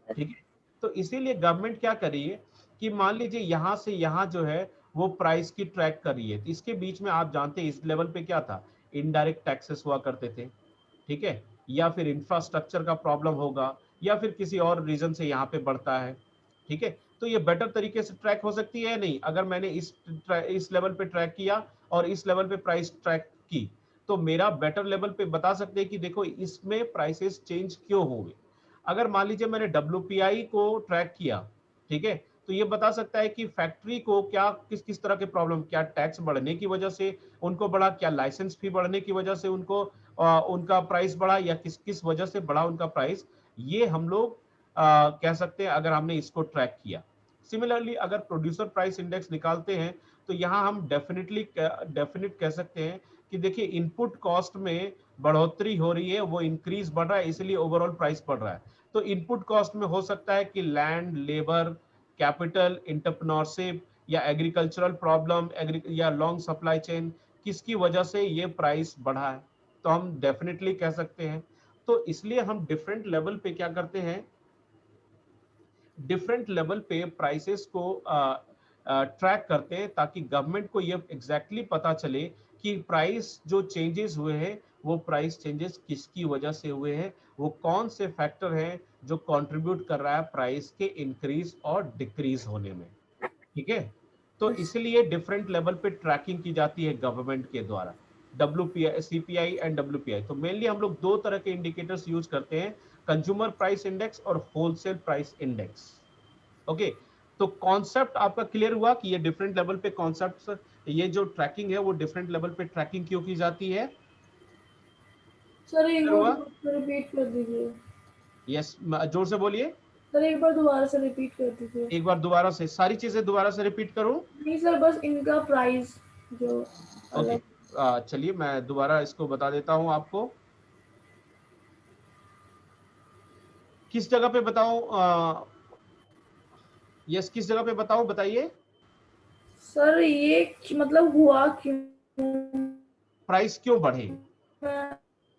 ठीक है। तो इसीलिए गवर्नमेंट क्या कर रही है कि मान लीजिए यहाँ से यहाँ जो है वो प्राइस की ट्रैक कर रही है, तो इसके बीच में आप जानते हैं इस लेवल पे क्या था, इनडायरेक्ट टैक्सेस हुआ करते थे, ठीक है, या फिर इंफ्रास्ट्रक्चर का प्रॉब्लम होगा, या फिर किसी और रीजन से यहाँ पे बढ़ता है, ठीक है। तो ये बेटर तरीके से ट्रैक हो सकती है या नहीं, अगर मैंने इस लेवल पे ट्रैक किया और इस लेवल पे प्राइस ट्रैक की, तो मेरा बेटर लेवल पे बता सकते हैं कि देखो इसमें प्राइसेस चेंज क्यों हुए। अगर मान लीजिए मैंने WPI को ट्रैक किया, ठीक है, तो ये बता सकता है कि फैक्ट्री को क्या किस किस तरह के प्रॉब्लम, क्या टैक्स बढ़ने की वजह से उनको बढ़ा, क्या लाइसेंस फी बढ़ने की वजह से उनको उनका प्राइस बढ़ा, या किस किस वजह से बढ़ा उनका प्राइस, ये हम लोग कह सकते हैं अगर हमने इसको ट्रैक किया। सिमिलरली अगर प्रोड्यूसर प्राइस इंडेक्स निकालते हैं, तो यहाँ हम डेफिनेट कह सकते हैं कि देखिए इनपुट कॉस्ट में बढ़ोतरी हो रही है, वो इंक्रीज बढ़ रहा है, इसलिए ओवरऑल प्राइस बढ़ रहा है। तो इनपुट कॉस्ट में हो सकता है कि लैंड, लेबर, कैपिटल, एंटरप्रेन्योरशिप या एग्रीकल्चरल प्रॉब्लम या लॉन्ग सप्लाई चेन, किसकी वजह से ये प्राइस बढ़ा है, तो हम डेफिनेटली कह सकते हैं। तो इसलिए हम डिफरेंट लेवल पे क्या करते हैं, डिफरेंट लेवल पे प्राइसेस को ट्रैक करते हैं, ताकि गवर्नमेंट को ये एग्जैक्टली पता चले कि प्राइस जो चेंजेस हुए हैं वो प्राइस चेंजेस किसकी वजह से हुए हैं, वो कौन से फैक्टर हैं जो कंट्रीब्यूट कर रहा है प्राइस के इंक्रीज और डिक्रीज होने में, ठीक है। तो इसलिए डिफरेंट लेवल पे ट्रैकिंग की जाती है गवर्नमेंट के द्वारा, WPI, CPI एंड WPI। तो मेनली हम लोग दो तरह के इंडिकेटर्स यूज करते हैं, कंज्यूमर प्राइस इंडेक्स और होलसेल प्राइस इंडेक्स। ओके, तो कॉन्सेप्ट आपका क्लियर हुआ कि ये डिफरेंट लेवल पे कॉन्सेप्ट, ये जो ट्रैकिंग है वो डिफरेंट लेवल पे ट्रैकिंग क्यों की जाती है। सर एक हुआ? बार रिपीट कर दीजिए। यस, जोर से बोलिए। सर एक बार दोबारा से रिपीट कर दीजिए। एक बार दोबारा से सारी चीजें दोबारा से रिपीट करूं? नहीं सर, बस इनका प्राइस जो ओके, चलिए मैं दोबारा इसको बता देता हूं आपको। किस जगह पे बताऊं? यस, किस जगह पे बताऊं, बताइए। सर ये मतलब हुआ क्यों, प्राइस क्यों बढ़े,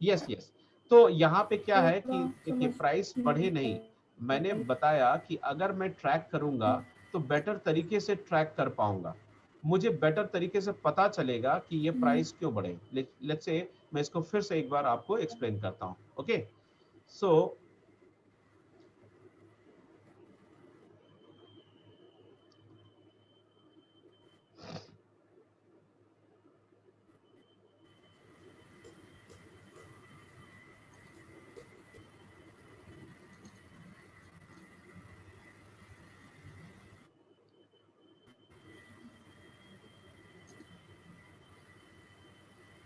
यस यस। तो यहाँ पे क्या है कि देखिए प्राइस बढ़े नहीं, मैंने बताया कि अगर मैं ट्रैक करूंगा तो बेटर तरीके से ट्रैक कर पाऊंगा, मुझे बेटर तरीके से पता चलेगा कि ये प्राइस क्यों बढ़े। लेट्स से मैं इसको फिर से एक बार आपको एक्सप्लेन करता हूँ। ओके, सो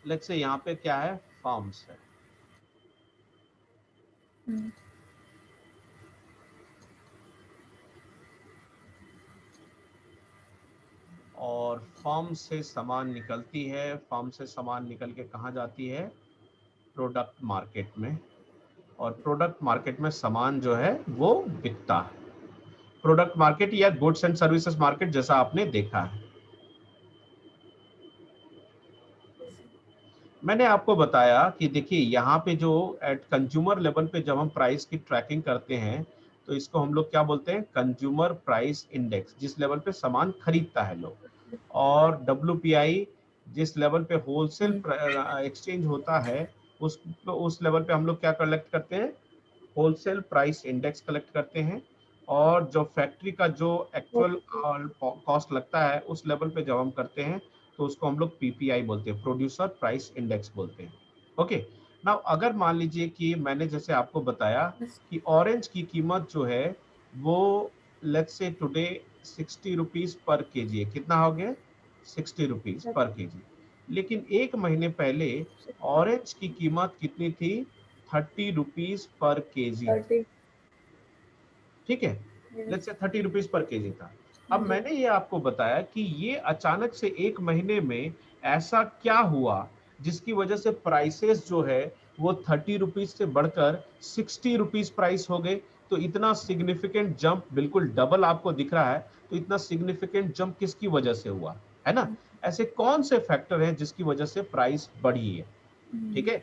लेट्स से यहाँ पे क्या है, फॉर्म्स है, और फॉर्म से सामान निकलती है, फॉर्म से सामान निकल के कहाँ जाती है, प्रोडक्ट मार्केट में, और प्रोडक्ट मार्केट में सामान जो है वो बिकता है, प्रोडक्ट मार्केट या गुड्स एंड सर्विसेज मार्केट जैसा आपने देखा है। मैंने आपको बताया कि देखिए यहाँ पे जो एट कंज्यूमर लेवल पे जब हम प्राइस की ट्रैकिंग करते हैं तो इसको हम लोग क्या बोलते हैं, कंज्यूमर प्राइस इंडेक्स, जिस लेवल पे सामान खरीदता है लोग, और WPI जिस लेवल पे होलसेल एक्सचेंज होता है उस लेवल पे हम लोग क्या कलेक्ट करते हैं, होलसेल प्राइस इंडेक्स कलेक्ट करते हैं, और जो फैक्ट्री का जो एक्चुअल कॉस्ट लगता है उस लेवल पे जब हम करते हैं तो उसको हम लोग PPI बोलते हैं, प्रोड्यूसर प्राइस इंडेक्स बोलते हैं। ओके, नाउ अगर मान लीजिए कि मैंने जैसे आपको बताया कि ऑरेंज की कीमत जो है वो let's say today 60 rupees per KG है, कितना हो गया 60 रुपीज पर केजी, लेकिन एक महीने पहले ऑरेंज की कीमत कितनी थी 30 रुपीज पर केजी, 30 ठीक है, लेट्स से 30 रुपीज पर केजी था। अब मैंने ये आपको बताया कि ये अचानक से एक महीने में ऐसा क्या हुआ जिसकी वजह से प्राइसेस जो है वो 30 रुपीज से बढ़कर 60 रुपीज प्राइस हो गए। तो इतना सिग्निफिकेंट जंप, बिल्कुल डबल आपको दिख रहा है, तो इतना सिग्निफिकेंट जंप किसकी वजह से हुआ है ना? ऐसे कौन से फैक्टर हैं जिसकी वजह से प्राइस बढ़ी है, ठीक है?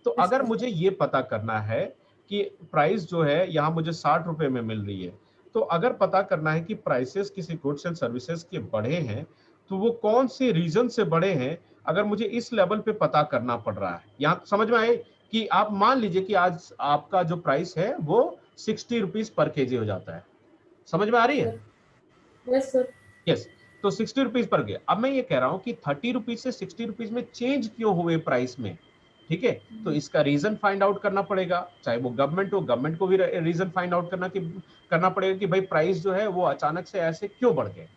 तो अगर मुझे ये पता करना है कि प्राइस जो है यहाँ मुझे 60 रुपए में मिल रही है, तो अगर पता करना है कि प्राइसेस किसी गुड्स एंड सर्विसेज के बढ़े हैं तो वो कौन से रीजन से बढ़े हैं, अगर मुझे इस लेवल पे पता करना पड़ रहा है। यहाँ समझ में आए कि आप मान लीजिए कि आज आपका जो प्राइस है वो 60 रुपीज पर केजी हो जाता है, समझ में आ रही है? Yes sir. यस, तो 60 रुपीज पर गए। अब मैं ये कह रहा हूँ कि 30 रुपीज से 60 रुपीज में चेंज क्यों हुए प्राइस में, ठीक है? तो इसका रीजन फाइंड आउट करना पड़ेगा, चाहे वो गवर्नमेंट हो, गवर्नमेंट को भी रीजन फाइंड आउट करना पड़ेगा कि भाई प्राइस जो है वो अचानक से ऐसे क्यों बढ़ गए।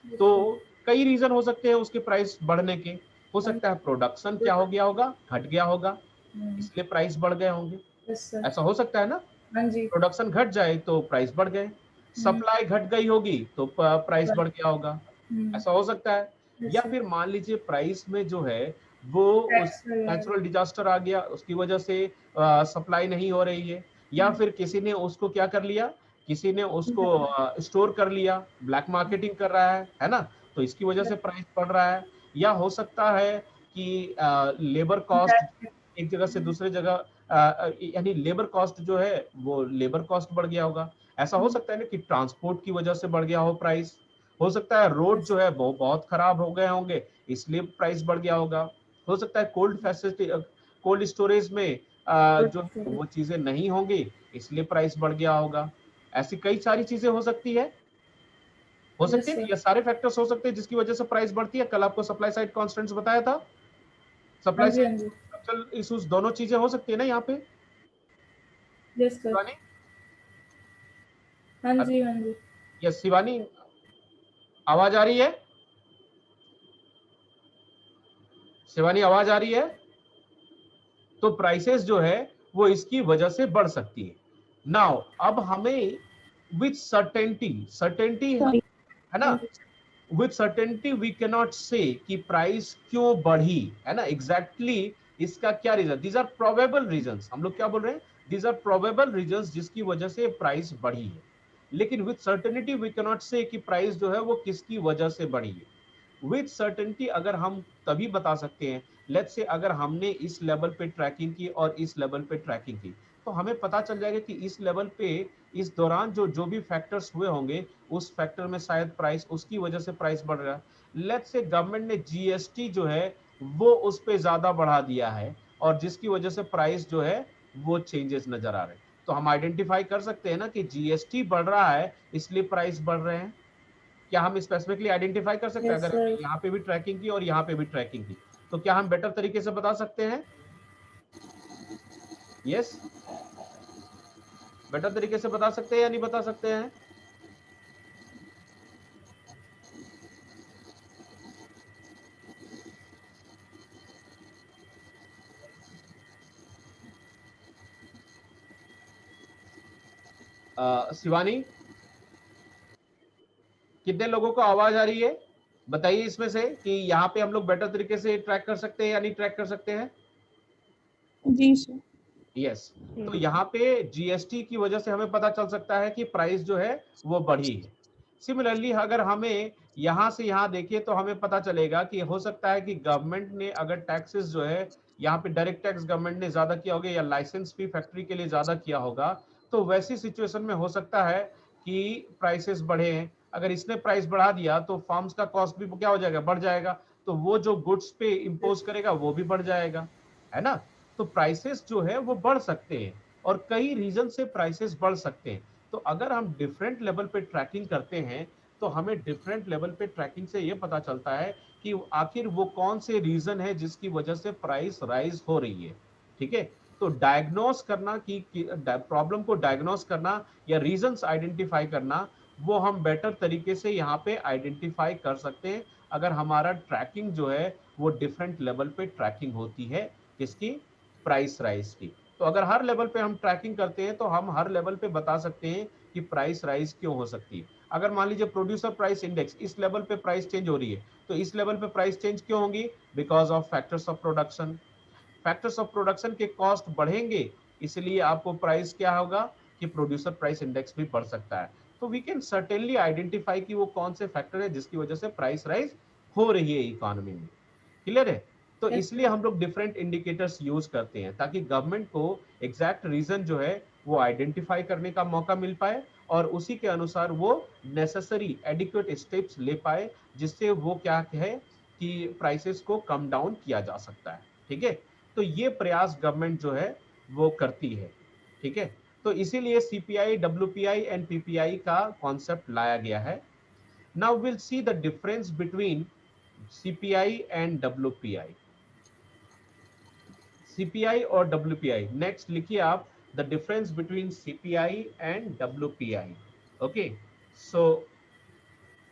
तो कई रीजन हो सकते हैं उसके प्राइस बढ़ने के। हो सकता है प्रोडक्शन क्या हो गया होगा, घट गया होगा, इसलिए प्राइस बढ़ गए होंगे, ऐसा हो सकता है ना? प्रोडक्शन घट जाए तो प्राइस बढ़ गए, सप्लाई घट गई होगी तो प्राइस बढ़ गया होगा, ऐसा हो सकता है। या फिर मान लीजिए प्राइस में जो है वो नेचुरल डिजास्टर आ गया, उसकी वजह से सप्लाई नहीं हो रही है, या फिर किसी ने उसको क्या कर लिया, किसी ने उसको स्टोर कर लिया, ब्लैक मार्केटिंग कर रहा है ना? तो इसकी वजह से प्राइस बढ़ रहा है। या हो सकता है कि लेबर कॉस्ट एक जगह से दूसरे जगह, यानी लेबर कॉस्ट जो है वो लेबर कॉस्ट बढ़ गया होगा। ऐसा हो सकता है ना कि ट्रांसपोर्ट की वजह से बढ़ गया हो प्राइस। हो सकता है रोड जो है वो बहुत खराब हो गए होंगे, इसलिए प्राइस बढ़ गया होगा। हो सकता है कोल्ड फैसिलिटी, कोल्ड स्टोरेज में जो वो चीजें नहीं होंगी, इसलिए प्राइस बढ़ गया होगा। ऐसी कई सारी चीजें हो सकती है ना? ये सारे फैक्टर्स हो सकते हैं जिसकी वजह से प्राइस बढ़ती है। कल आपको सप्लाई साइड कांस्टेंट्स बताया था, सप्लाई साइड स्ट्रक्चरल इश्यूज, दोनों चीजें हो सकती है ना यहाँ पे। Yes sir. हाँ जी हाँ जी। यस शिवानी, आवाज आ रही है? शिवानी आवाज आ रही है? तो प्राइसेस जो है वो इसकी वजह से बढ़ सकती है। नाउ अब हमें विथ सर्टेनिटी है ना, with certainty we can not say कि प्राइस क्यों बढ़ी, है ना? एग्जैक्टली इसका क्या reason, these are probable reasons. हम लोग क्या बोल रहे हैं, दीज आर प्रोबेबल रीजंस जिसकी वजह से प्राइस बढ़ी है। लेकिन with certainty we can not say कि प्राइस जो है वो किसकी वजह से बढ़ी है। विथ सर्टेनिटी अगर हम तभी बता सकते हैं, लेट्स से अगर हमने इस लेवल पे ट्रैकिंग की और इस लेवल पे ट्रैकिंग की, तो हमें पता चल जाएगा कि इस लेवल पे इस दौरान जो भी फैक्टर्स हुए होंगे, उस फैक्टर में शायद प्राइस, उसकी वजह से प्राइस बढ़ रहा है। लेट्स से गवर्नमेंट ने जीएसटी जो है वो उस पे ज्यादा बढ़ा दिया है और जिसकी वजह से प्राइस जो है वो चेंजेस नजर आ रहे हैं। तो हम आइडेंटिफाई कर सकते हैं ना कि जीएसटी बढ़ रहा है इसलिए प्राइस बढ़ रहे हैं। क्या हम स्पेसिफिकली आइडेंटिफाई कर सकते हैं? अगर हमने यहाँ पे भी ट्रैकिंग की और यहाँ पे भी ट्रैकिंग की, तो क्या हम बेटर तरीके से बता सकते हैं? यस, बेटर तरीके से बता सकते हैं या नहीं बता सकते हैं? शिवानी, कितने लोगों को आवाज आ रही है? बताइए इसमें से कि यहाँ पे हम लोग बेटर तरीके से ट्रैक कर सकते हैं या नहीं ट्रैक कर सकते हैं? जी सर। यस, तो यहाँ पे जीएसटी की वजह से हमें पता चल सकता है कि प्राइस जो है वो बढ़ी है। सिमिलरली अगर हमें यहाँ से यहाँ देखिए तो हमें पता चलेगा कि हो सकता है कि गवर्नमेंट ने अगर टैक्सेस जो है यहाँ पे डायरेक्ट टैक्स गवर्नमेंट ने ज्यादा किया होगा या लाइसेंस फी फैक्ट्री के लिए ज्यादा किया होगा, तो वैसी सिचुएशन में हो सकता है कि प्राइसेस बढ़े हैं। अगर इसने प्राइस बढ़ा दिया तो फार्म्स का कॉस्ट भी क्या हो जाएगा, बढ़ जाएगा, तो वो जो गुड्स पे इम्पोज करेगा वो भी बढ़ जाएगा, है ना? तो प्राइसेस जो है वो बढ़ सकते हैं और कई रीजन से प्राइसेस बढ़ सकते हैं। तो अगर हम डिफरेंट लेवल पे ट्रैकिंग करते हैं तो हमें डिफरेंट लेवल पे ट्रैकिंग से ये पता चलता है कि आखिर वो कौन से रीजन है जिसकी वजह से प्राइस राइज हो रही है, ठीक है? तो डायग्नोस करना कि प्रॉब्लम को डायग्नोस करना या रीजंस आइडेंटिफाई करना वो हम बेटर तरीके से यहाँ पे आइडेंटिफाई कर सकते हैं अगर हमारा ट्रैकिंग जो है वो डिफरेंट लेवल पे ट्रैकिंग होती है किसकी, प्राइस राइज की। तो अगर हर लेवल पे हम ट्रैकिंग करते हैं तो हम हर लेवल पे बता सकते हैं कि प्राइस राइज क्यों हो सकती है। अगर मान लीजिए प्रोड्यूसर प्राइस इंडेक्स इस लेवल पे प्राइस चेंज हो रही है, तो इस लेवल पे प्राइस चेंज क्यों होंगी, because of factors of production. Factors of production के कॉस्ट बढ़ेंगे, इसलिए आपको प्राइस क्या होगा कि प्रोड्यूसर प्राइस इंडेक्स भी बढ़ सकता है। तो वी कैन सर्टेनली आइडेंटिफाई कि वो कौन से फैक्टर है जिसकी वजह से प्राइस राइज हो रही है इकोनॉमी में। क्लियर है? तो इसलिए हम लोग डिफरेंट इंडिकेटर्स यूज करते हैं ताकि गवर्नमेंट को एग्जैक्ट रीजन जो है वो आइडेंटिफाई करने का मौका मिल पाए और उसी के अनुसार वो नेसेसरी एडिक्वेट स्टेप्स ले पाए जिससे वो क्या है कि प्राइसेस को कम डाउन किया जा सकता है। ठीक है, तो ये प्रयास गवर्नमेंट जो है वो करती है। ठीक है, तो इसीलिए सीपीआई, डब्ल्यूपीआई एंड पीपीआई का कॉन्सेप्ट लाया गया है। Now will see the difference between CPI and WPI. CPI और डब्ल्यूपीआई, नेक्स्ट लिखिए आप the difference between CPI and WPI. Okay, so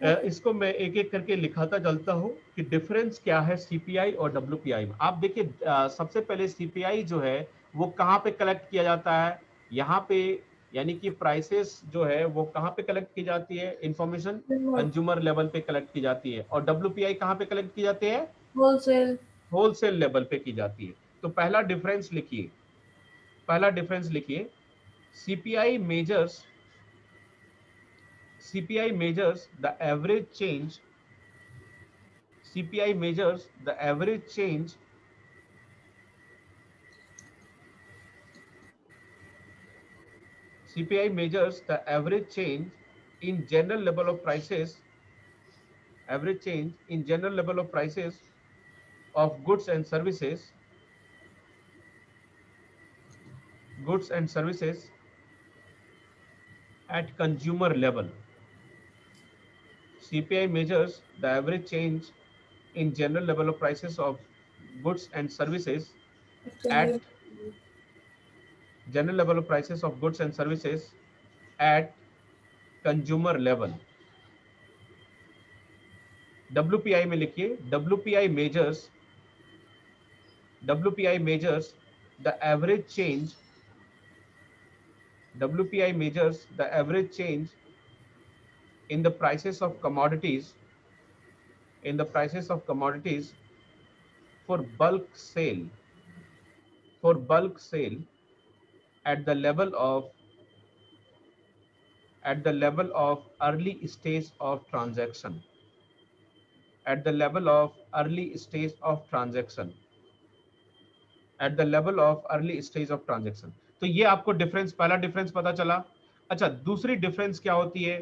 इसको मैं एक एक करके लिखाता चलता हूँ कि डिफरेंस क्या है सीपीआई और डब्ल्यूपीआई में। आप देखिए सबसे पहले सीपीआई जो है वो कहाँ पे कलेक्ट किया जाता है, यहाँ पे, यानी कि प्राइसेस जो है वो कहाँ पे कलेक्ट की जाती है, इंफॉर्मेशन कंज्यूमर लेवल पे कलेक्ट की जाती है। और डब्ल्यूपीआई कहाँ पे कलेक्ट की जाती है, होलसेल। होलसेल लेवल पे की जाती है। तो पहला डिफरेंस लिखिए, पहला डिफरेंस लिखिए, CPI measures the average change, CPI measures the average change CPI measures the average change in general level of prices, average change in general level of prices of goods and services at consumer level. CPI measures the average change in general level of prices of goods and services at general level of prices of goods and services at consumer level. WPI में लिखिए, WPI measures the average change, WPI measures the average change in the prices of commodities, for bulk sale at the level of early stage of transaction, at the level of early stage of transaction. तो ये आपको difference, पहला difference पता चला। अच्छा, दूसरी difference क्या होती है,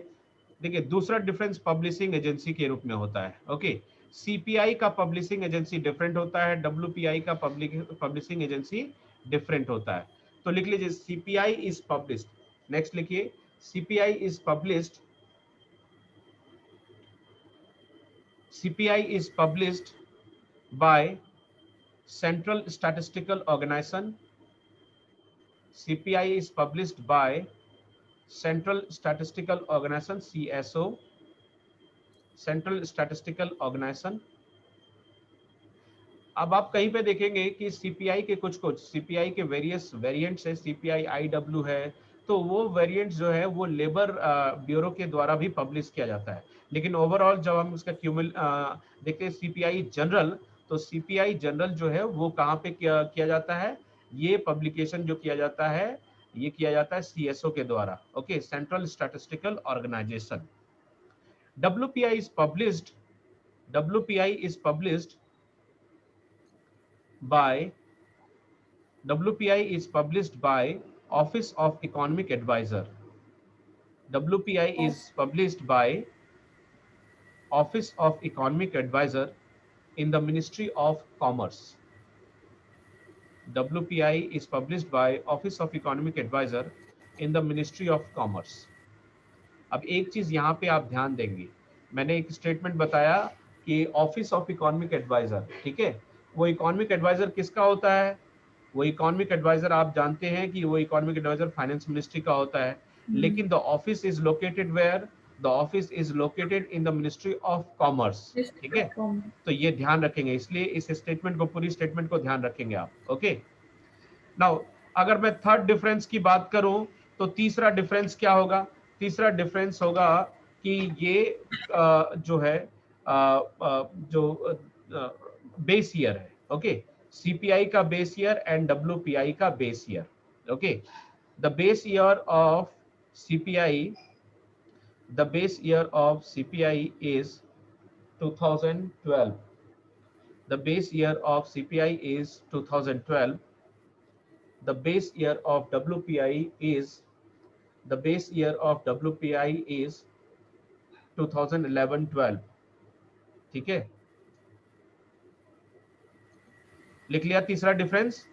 देखिए दूसरा डिफरेंस पब्लिशिंग एजेंसी के रूप में होता है। ओके, सीपीआई का पब्लिशिंग एजेंसी डिफरेंट होता है, डब्ल्यूपीआई का पब्लिशिंग एजेंसी डिफरेंट होता है। तो लिख लीजिए सीपीआई इज पब्लिश्ड, नेक्स्ट लिखिए CPI is published by Central Statistical Organization. CPI is published by Central Statistical Organization, CSO, Central Statistical Organization. अब आप कहीं पे देखेंगे कि सीपीआई के कुछ सीपीआई के वेरियस वेरिएंट्स है, सीपीआई आईडब्ल्यू है, तो वो वेरिएंट्स जो है वो लेबर ब्यूरो के द्वारा भी पब्लिश किया जाता है। लेकिन ओवरऑल जब हम उसका देखते हैं सीपीआई जनरल, तो सीपीआई जनरल जो है वो कहाँ पे किया जाता है, ये पब्लिकेशन जो किया जाता है ये किया जाता है सीएसओ के द्वारा। Okay, central statistical organisation. WPI is published by Office of Economic Advisor. WPI is published by Office of Economic Advisor in the Ministry of Commerce. WPI is published by Office of Economic Advisor in the Ministry of Commerce. अब एक चीज यहाँ पे आप ध्यान देंगे, मैंने एक स्टेटमेंट बताया कि ऑफिस ऑफ इकोनॉमिक एडवाइजर, ठीक है, वो इकोनॉमिक एडवाइजर किसका होता है, वो इकोनॉमिक एडवाइजर आप जानते हैं कि वो इकोनॉमिक एडवाइजर फाइनेंस मिनिस्ट्री का होता है। लेकिन the office is located where, the office is located in the ministry of commerce. ठीक है, तो ये ध्यान रखेंगे, इसलिए इस स्टेटमेंट को, पूरी स्टेटमेंट को ध्यान रखेंगे आप। ओके, नाउ अगर मैं थर्ड डिफरेंस की बात करूं तो तीसरा डिफरेंस क्या होगा? तीसरा डिफरेंस होगा कि ये जो है जो बेस ईयर है। ओके, सीपीआई का बेस ईयर एंड डब्ल्यूपीआई का base year. Okay, the base year of CPI, the base year of CPI is 2012. The base year of CPI is 2012. The base year of WPI is, the base year of WPI is 2011-12. ठीक है, लिख लिया तीसरा difference?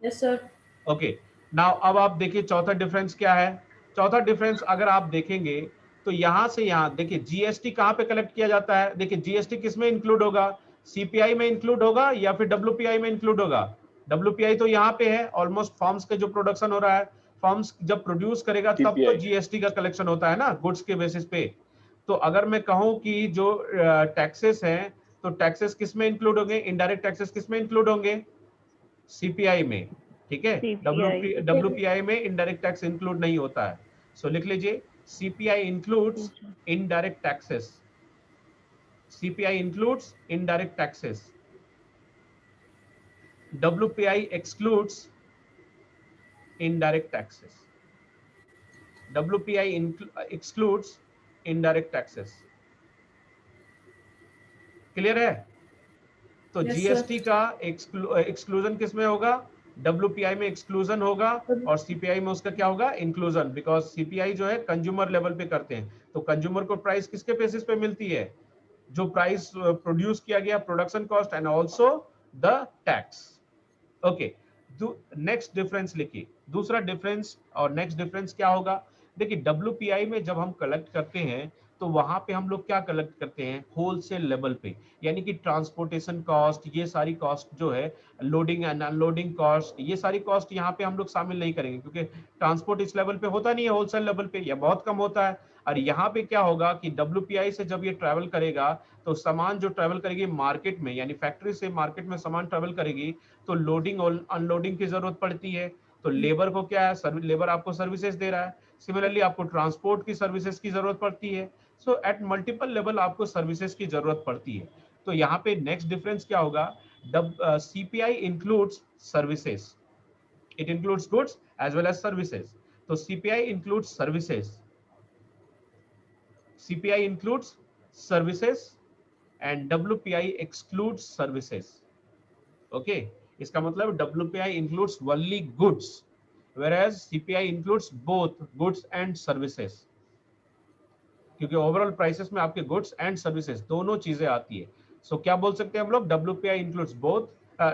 Yes sir. Okay, now अब आप देखिए चौथा difference क्या है। चौथा डिफरेंस अगर आप देखेंगे तो यहां से यहां देखिए जीएसटी कहां पे कलेक्ट किया जाता है। देखिए जीएसटी किस में इंक्लूड होगा? सीपीआई में इंक्लूड होगा या फिर डब्ल्यूपीआई में इंक्लूड होगा? डब्ल्यूपीआई तो यहाँ पे है, ऑलमोस्ट फॉर्म्स के जो प्रोडक्शन हो रहा है, फॉर्म्स जब प्रोड्यूस करेगा तब तो जीएसटी का कलेक्शन होता है ना, गुड्स के बेसिस पे। तो अगर मैं कहूं कि जो टैक्सेस हैं, तो टैक्सेस किस में इंक्लूड होंगे? इनडायरेक्ट टैक्सेस किस में इंक्लूड होंगे? सीपीआई में। ठीक है, डब्ल्यूपीआई में इनडायरेक्ट टैक्स इंक्लूड नहीं होता है। सो लिख लीजिए, CPI includes indirect taxes. CPI includes indirect taxes. WPI excludes indirect taxes. WPI excludes indirect taxes. Clear है? तो जीएसटी का एक्सक्लूजन किस में होगा? WPI में एक्सक्लूजन होगा और सीपीआई में उसका क्या होगा? इंक्लूजन, बिकॉज सीपीआई जो है कंज्यूमर लेवल पे करते हैं। तो कंज्यूमर को प्राइस किसके बेसिस पे मिलती है? जो प्राइस प्रोड्यूस किया गया, production cost and also the tax. Okay, next difference लिखिए, दूसरा डिफरेंस। और नेक्स्ट डिफरेंस क्या होगा? देखिए डब्ल्यूपीआई में जब हम कलेक्ट करते हैं तो वहां पे हम लोग क्या कलेक्ट करते हैं? होलसेल लेवल पे, यानी कि ट्रांसपोर्टेशन कॉस्ट, ये सारी कॉस्ट जो है, लोडिंग एंड अनलोडिंग कॉस्ट, ये सारी कॉस्ट यहाँ पे हम लोग शामिल नहीं करेंगे, क्योंकि ट्रांसपोर्ट इस लेवल पे होता नहीं है, होलसेल लेवल पे या बहुत कम होता है। और यहाँ पे क्या होगा कि डब्ल्यूपीआई से जब ये ट्रैवल करेगा तो सामान जो ट्रैवल करेगी मार्केट में, यानी फैक्ट्री से मार्केट में सामान ट्रैवल करेगी, तो लोडिंग और अनलोडिंग की जरूरत पड़ती है। तो लेबर को क्या है? लेबर आपको सर्विसेज दे रहा है। सिमिलरली आपको ट्रांसपोर्ट की सर्विसेज की जरूरत पड़ती है। सो एट मल्टीपल लेवल आपको सर्विसेज की जरूरत पड़ती है। तो यहाँ पे नेक्स्ट डिफरेंस क्या होगा? CPI includes services, it includes goods as well as services. तो CPI includes services, CPI includes services and WPI excludes services. Okay, इसका मतलब WPI includes only goods, whereas CPI includes both goods and services. क्योंकि overall prices में आपके goods and services दोनों चीजें आती है। सो क्या बोल सकते हैं हम लोग? WPI includes both,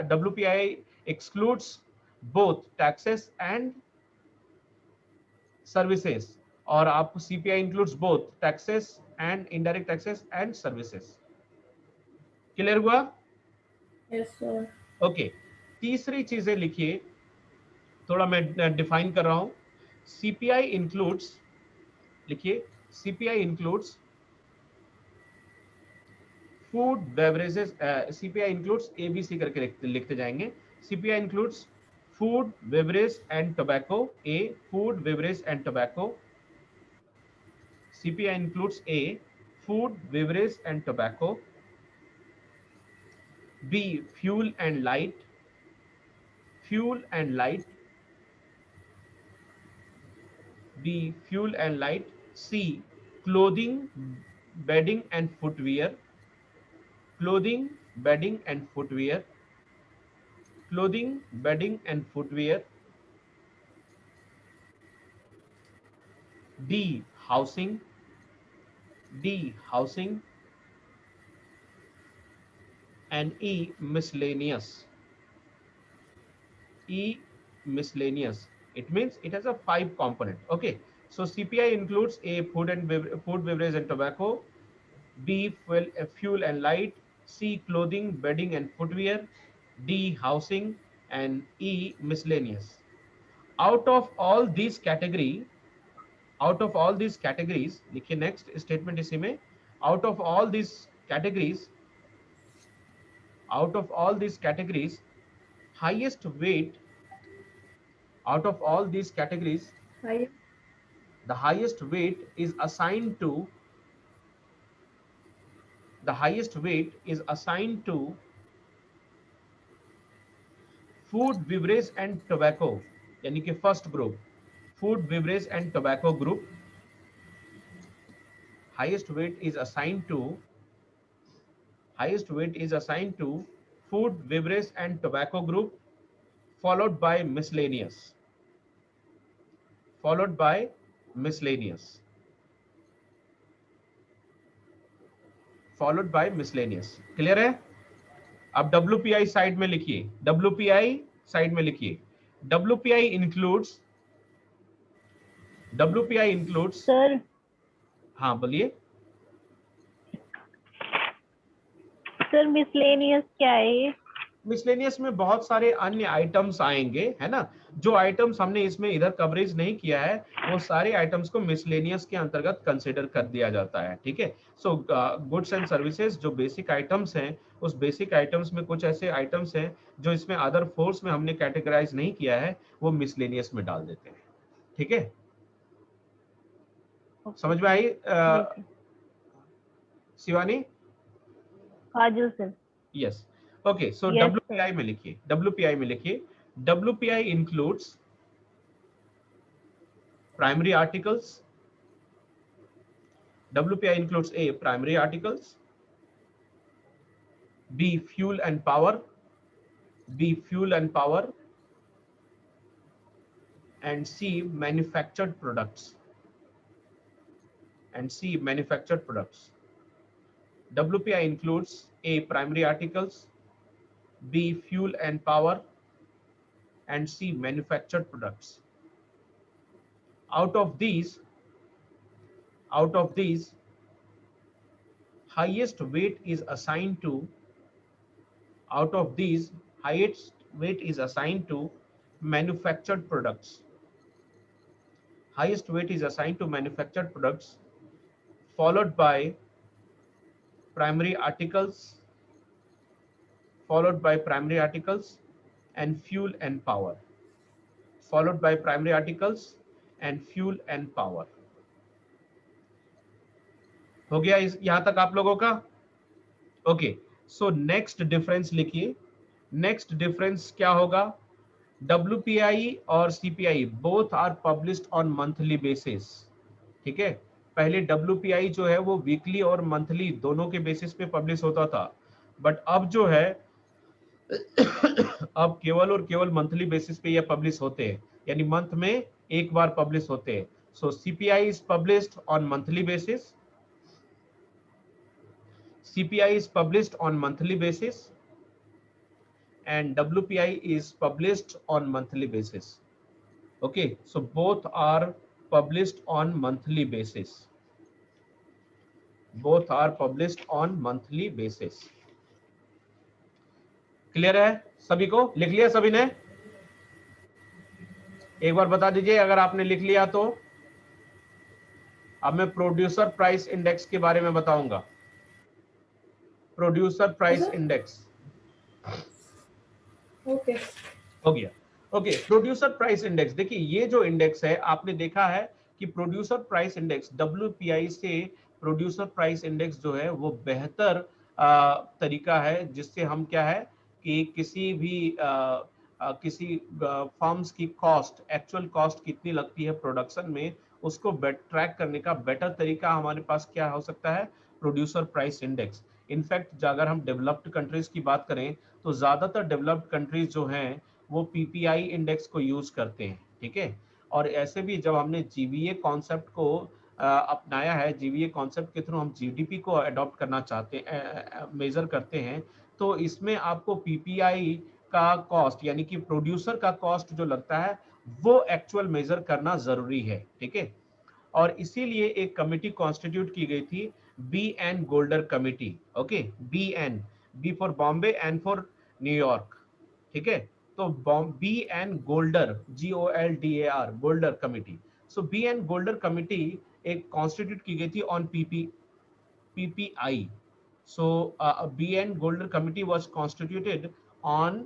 WPI excludes both taxes and services, और आप CPI includes both taxes and indirect taxes and services. Clear हुआ? Yes sir. ओके, तीसरी चीजें लिखिए, थोड़ा मैं डिफाइन कर रहा हूं। CPI includes, लिखिए, CPI includes food beverages, CPI includes ABC करके लिखते जाएंगे। CPI includes food, beverage and tobacco. A, food, beverage and tobacco. CPI includes A, food, beverage and tobacco. B, fuel and light, fuel and light. B, fuel and light. C, clothing, bedding and footwear, clothing, bedding and footwear, clothing, bedding and footwear. D, housing, D, housing. And E, miscellaneous. E, miscellaneous. It means it has a 5 component. Okay, so CPI includes A, food, beverage and tobacco. B, fuel and light. C, clothing, bedding and footwear. D, housing. And E, miscellaneous. Out of all these category, out of all this categories, लिखिए next statement इसी में, out of all this categories, out of all these categories, highest weight, out of all these categories, High. the highest weight is assigned to, the highest weight is assigned to food, beverage and tobacco, यानी कि first group, food, beverage and tobacco group. Highest weight is assigned to, highest weight is assigned to food, beverage and tobacco group, followed by miscellaneous, followed by miscellaneous, followed by miscellaneous. Clear है? अब WPI side में लिखिए, WPI side में लिखिए, WPI includes, WPI includes, sir हाँ बोलिए, sir miscellaneous क्या है ये? मिसलेनियस में बहुत सारे अन्य आइटम्स आएंगे, है ना, जो आइटम्स हमने इसमें इधर कवरेज नहीं किया है वो सारे आइटम्स को मिसलेनियस के अंतर्गत कंसीडर कर दिया जाता है, ठीक है। सो गुड्स एंड सर्विसेज जो बेसिक आइटम्स हैं, उस बेसिक आइटम्स में कुछ ऐसे आइटम्स हैं जो इसमें अदर फोर्स में हमने कैटेगराइज नहीं किया है, वो मिसलेनियस में डाल देते हैं, ठीक है। समझ में आई शिवानी? हाँ जी सर। यस, ओके, सो Yes, WPI में लिखिए, WPI में लिखिए, WPI includes primary articles, WPI includes A, primary articles, B, fuel and power, B, fuel and power, and C, manufactured products, and C, manufactured products. WPI includes A, primary articles, B, fuel and power, and C, manufactured products. Out of these, highest weight is assigned to, out of these, highest weight is assigned to manufactured products. Highest weight is assigned to manufactured products, followed by primary articles, followed by primary articles and fuel and power, followed by primary articles and fuel and power. हो गया यहां तक आप लोगों का? Okay, so next difference लिखिए। Next difference क्या होगा? WPI और CPI both are published on monthly basis, ठीक है। पहले WPI जो है वो वीकली और मंथली दोनों के बेसिस पे पब्लिश होता था, बट अब जो है अब केवल और केवल मंथली बेसिस पे ये पब्लिश होते हैं, यानी मंथ में एक बार पब्लिश होते हैं। सो CPI is published on monthly basis, CPI is published on monthly basis and WPI is published on monthly basis. Okay, so both are published on monthly basis. Both are published on monthly basis. Clear है सभी को? लिख लिया सभी ने? एक बार बता दीजिए अगर आपने लिख लिया तो। अब मैं प्रोड्यूसर प्राइस इंडेक्स के बारे में बताऊंगा। प्रोड्यूसर प्राइस इंडेक्स, ओके, हो गया। ओके, प्रोड्यूसर प्राइस इंडेक्स, देखिए ये जो इंडेक्स है आपने देखा है कि प्रोड्यूसर प्राइस इंडेक्स WPI से प्रोड्यूसर प्राइस इंडेक्स जो है वो बेहतर तरीका है जिससे हम क्या है कि किसी भी किसी फर्म्स की कॉस्ट, एक्चुअल कॉस्ट कितनी लगती है प्रोडक्शन में, उसको ट्रैक करने का बेटर तरीका हमारे पास क्या हो सकता है? Producer price index. इनफैक्ट अगर हम डेवलप्ड कंट्रीज की बात करें तो ज्यादातर डेवलप्ड कंट्रीज जो हैं वो PPI इंडेक्स को यूज करते हैं, ठीक है। और ऐसे भी जब हमने GVA कॉन्सेप्ट को अपनाया है, GVA कॉन्सेप्ट के थ्रू हम GDP को अडॉप्ट करना चाहते हैं, मेजर करते हैं, तो इसमें आपको PPI का कॉस्ट यानी कि प्रोड्यूसर का कॉस्ट जो लगता है वो एक्चुअल मेजर करना जरूरी है, ठीक है। और इसीलिए एक कमिटी कॉन्स्टिट्यूट की गई थी, BN Goldar committee. Okay, BN, B for Bombay, N for न्यूयॉर्क, ठीक है। तो BN Goldar, GOLDAR Goldar committee. So B N Goldar committee एक कॉन्स्टिट्यूट की गई थी on PPI. So BN Golder Committee was constituted on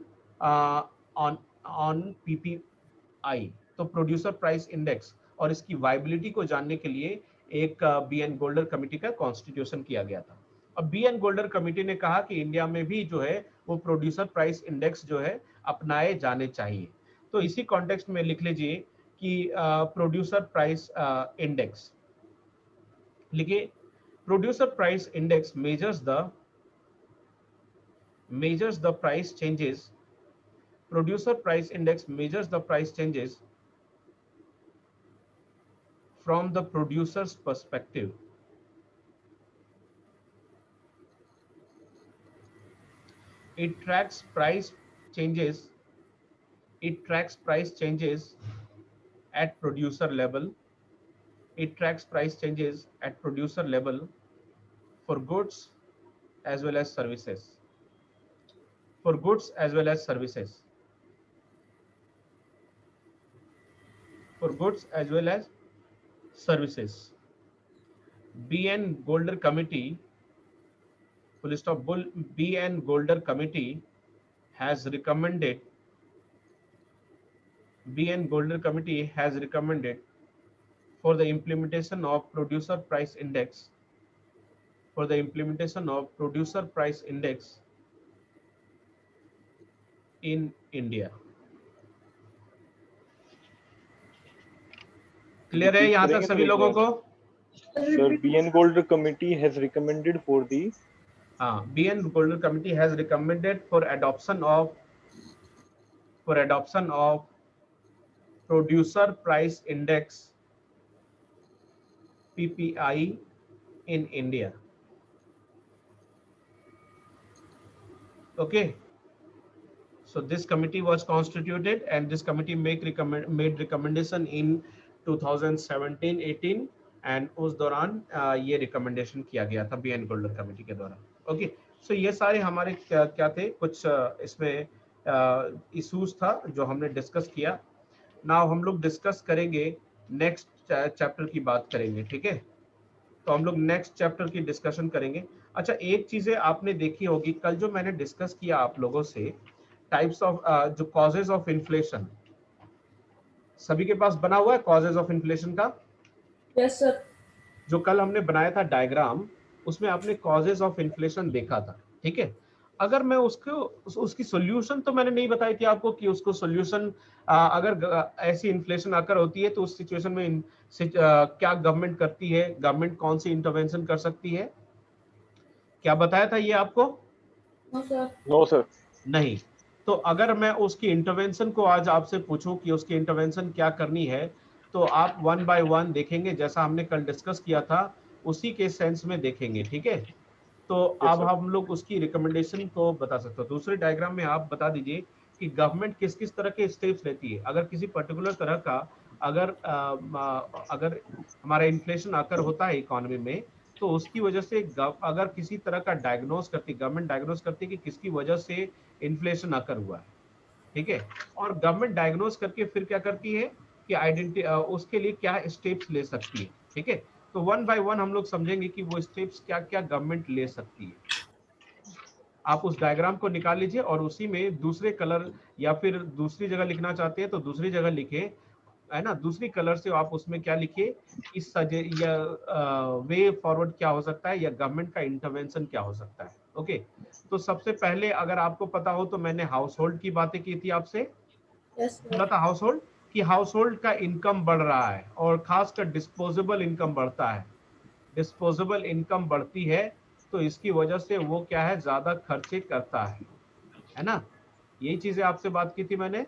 PPI. तो प्रोड्यूसर प्राइस इंडेक्स और इसकी वायबिलिटी को जानने के लिए एक BN गोल्डर कमिटी का कॉन्स्टिट्यूशन किया गया था। अब BN गोल्डर कमिटी ने कहा कि इंडिया में भी जो है वो प्रोड्यूसर प्राइस इंडेक्स जो है अपनाए जाने चाहिए। तो इसी कॉन्टेक्स्ट में लिख लीजिए कि प्रोड्यूसर प्राइस इंडेक्स लिखिए। Producer price index measures the price changes. Producer price index measures the price changes from the producer's perspective. It tracks price changes. It tracks price changes at producer level. It tracks price changes at producer level for goods as well as services. For goods as well as services. For goods as well as services. BN Golder Committee, full stop, BN Golder Committee has recommended, BN Golder Committee has recommended for the implementation of producer price index, for the implementation of producer price index in India. Clear है यहाँ तक सभी लोगों को? Sir BN Golder Committee has recommended for the BN Golder Committee has recommended for adoption of producer price index PPI in India. Okay, so this committee was constituted and this committee made recommendation in 2017-18 and उस दौरान ये recommendation किया गया था BN गोल्डर committee के द्वारा। Okay, so ये सारे हमारे क्या थे, कुछ इसमें इश्यूज था जो हमने डिस्कस किया। नाउ हम लोग डिस्कस करेंगे नेक्स्ट चैप्टर की बात करेंगे, ठीक है? तो हम लोग नेक्स्ट चैप्टर की डिस्कशन करेंगे। अच्छा, एक चीजें आपने देखी होगी कल जो मैंने डिस्कस किया आप लोगों से, टाइप्स ऑफ जो कॉजेज ऑफ इन्फ्लेशन, सभी के पास बना हुआ है कॉजेज ऑफ इन्फ्लेशन का? Yes sir. जो कल हमने बनाया था डायग्राम, उसमें आपने कॉजेज ऑफ इन्फ्लेशन देखा था, ठीक है? अगर मैं उसकी सॉल्यूशन तो मैंने नहीं बताई थी आपको कि उसको सॉल्यूशन अगर ऐसी इन्फ्लेशन आकर होती है तो उस सिचुएशन में क्या गवर्नमेंट करती है, गवर्नमेंट कौन सी इंटरवेंशन कर सकती है, क्या बताया था ये आपको? No sir. नहीं। तो अगर मैं उसकी इंटरवेंशन को आज आपसे पूछूं कि उसकी इंटरवेंशन क्या करनी है, तो आप वन बाय वन देखेंगे, जैसा हमने कल डिस्कस किया था उसी के सेंस में देखेंगे, ठीक है? तो अब हम लोग उसकी रिकमेंडेशन को बता सकते हो। दूसरे डायग्राम में आप बता दीजिए कि गवर्नमेंट किस किस तरह के स्टेप्स लेती है अगर किसी पर्टिकुलर तरह का अगर हमारा इन्फ्लेशन आकर होता है इकोनॉमी में, तो उसकी वजह से अगर किसी तरह का डायग्नोस करती, गवर्नमेंट डायग्नोस करती कि किसकी वजह से इन्फ्लेशन आकर हुआ है, ठीक है? और गवर्नमेंट डायग्नोस करके फिर क्या करती है कि उसके लिए क्या स्टेप्स ले सकती है, ठीक है? तो वन बाय वन हम लोग समझेंगे कि वो स्टेप्स क्या क्या गवर्नमेंट ले सकती है। आप उस डायग्राम को निकाल लीजिए और उसी में दूसरे कलर या फिर दूसरी जगह लिखना चाहते हैं तो दूसरी जगह लिखे, है ना? दूसरी कलर से आप उसमें क्या लिखिए, इस वे फॉरवर्ड क्या हो सकता है या गवर्नमेंट का इंटरवेंशन क्या हो सकता है। ओके, तो सबसे पहले अगर आपको पता हो तो मैंने हाउस होल्ड की बातें की थी आपसे, बोला था हाउस होल्ड कि हाउस होल्ड का इनकम बढ़ रहा है और खासकर डिस्पोजेबल इनकम बढ़ता है। डिस्पोजेबल इनकम बढ़ती है तो इसकी वजह से वो क्या है, ज्यादा खर्चे करता है ना? यही चीजें आपसे बात की थी मैंने।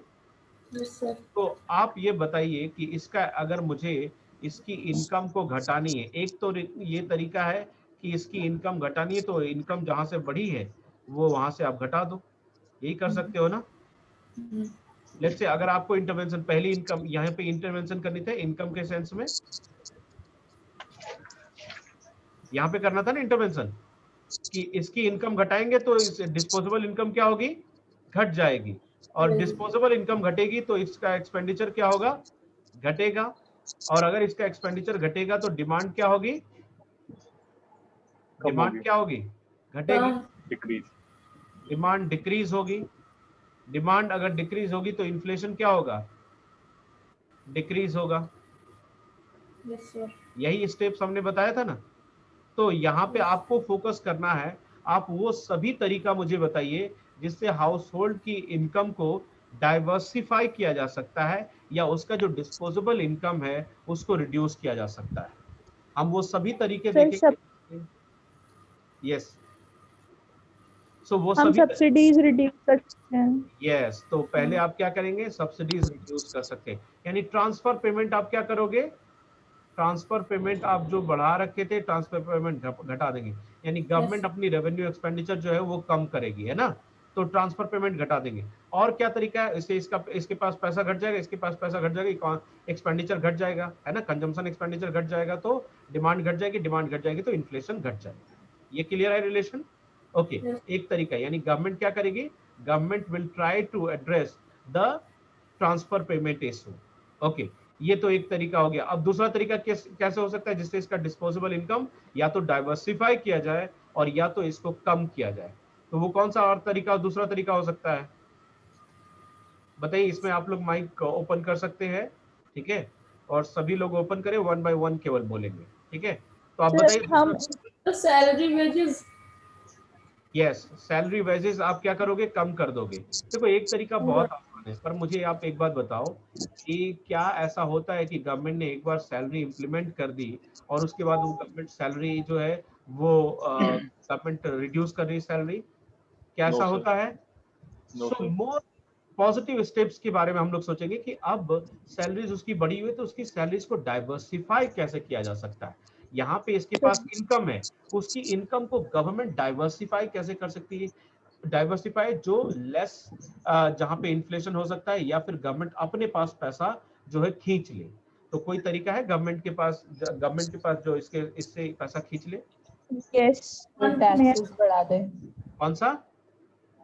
तो आप ये बताइए कि इसका अगर मुझे इसकी इनकम को घटानी है, एक तो ये तरीका है कि इसकी इनकम घटानी है तो इनकम जहां से बढ़ी है वो वहां से आप घटा दो, यही कर सकते हो ना? लेट्स से अगर आपको इंटरवेंशन पहली इनकम यहाँ पे इंटरवेंशन करनी था इनकम के सेंस में, यहाँ पे करना था ना इंटरवेंशन कि इसकी इनकम घटाएंगे तो इस डिस्पोजेबल इनकम क्या होगी, घट जाएगी, और डिस्पोजेबल इनकम घटेगी तो इसका एक्सपेंडिचर क्या होगा, घटेगा। और अगर इसका एक्सपेंडिचर घटेगा तो डिमांड क्या होगी? डिमांड क्या होगी? घटेगी। डिक्रीज। डिमांड डिक्रीज होगी। डिमांड अगर डिक्रीज होगी तो इन्फ्लेशन क्या होगा? डिक्रीज होगा। Yes sir. यही स्टेप्स हमने बताया था ना। तो यहाँ पे आपको फोकस करना है, आप वो सभी तरीका मुझे बताइए जिससे हाउस होल्ड की इनकम को डाइवर्सिफाई किया जा सकता है या उसका जो डिस्पोजेबल इनकम है उसको रिड्यूस किया जा सकता है। हम वो सभी तरीके सर देखेंगे। यस, सो वो हम सभी सब्सिडीज रिड्यूस कर सकते हैं। यस, तो पहले आप क्या करेंगे? सब्सिडीज रिड्यूस कर सकते हैं, यानी ट्रांसफर पेमेंट आप क्या करोगे? ट्रांसफर पेमेंट आप जो बढ़ा रखे थे ट्रांसफर पेमेंट घटा देंगे, यानी गवर्नमेंट अपनी रेवेन्यू एक्सपेंडिचर जो है वो कम करेगी, है ना। तो ट्रांसफर पेमेंट घटा देंगे। और क्या तरीका है? इससे इसके पास पैसा घट जाएगा, इसके पास पैसा घट जाएगा, एक्सपेंडिचर घट जाएगा, है ना। कंजम्पशन एक्सपेंडिचर घट जाएगा तो डिमांड घट जाएगी, डिमांड घट जाएगी तो इन्फ्लेशन घट जाएगा। ये क्लियर है रिलेशन? ओके। एक तरीका, यानी गवर्नमेंट क्या करेगी? Government will try to address the transfer payment issue. Okay, ये तो एक तरीका हो गया। अब दूसरा तरीका कैसे हो सकता है जिससे इसका डिस्पोजेबल इनकम या तो डाइवर्सिफाई किया जाए और या तो इसको कम किया जाए। तो वो कौन सा और तरीका, दूसरा तरीका हो सकता है? बताइए। इसमें आप लोग माइक ओपन कर सकते हैं, ठीक है, और सभी लोग ओपन करें, 1 by 1 केवल बोलेंगे, ठीक है। तो आप बताइए। हम salary wages. Yes, salary wages आप क्या करोगे? कम कर दोगे। देखो एक तरीका बहुत आसान है, पर मुझे आप एक बात बताओ कि क्या ऐसा होता है कि गवर्नमेंट ने एक बार सैलरी इंप्लीमेंट कर दी और उसके बाद वो गवर्नमेंट सैलरी जो है वो गवर्नमेंट रिड्यूस कर रही सैलरी? क्या ऐसा होता है? सो मोर पॉजिटिव स्टेप्स के बारे में हम लोग सोचेंगे कि अब सैलरीज उसकी बढ़ी हुई है तो उसकी सैलरीज को डाइवर्सिफाई कैसे किया जा सकता है। यहाँ पे इसके पास इनकम है, उसकी इनकम को गवर्नमेंट डाइवर्सिफाई कैसे कर सकती है? डाइवर्सिफाई जो लेस, जहाँ पे इन्फ्लेशन हो सकता है या फिर गवर्नमेंट अपने पास पैसा जो है खींच ले। तो कोई तरीका है गवर्नमेंट के पास जो इससे पैसा खींच ले? यस, टैक्सेस बढ़ा दे, कौन सा?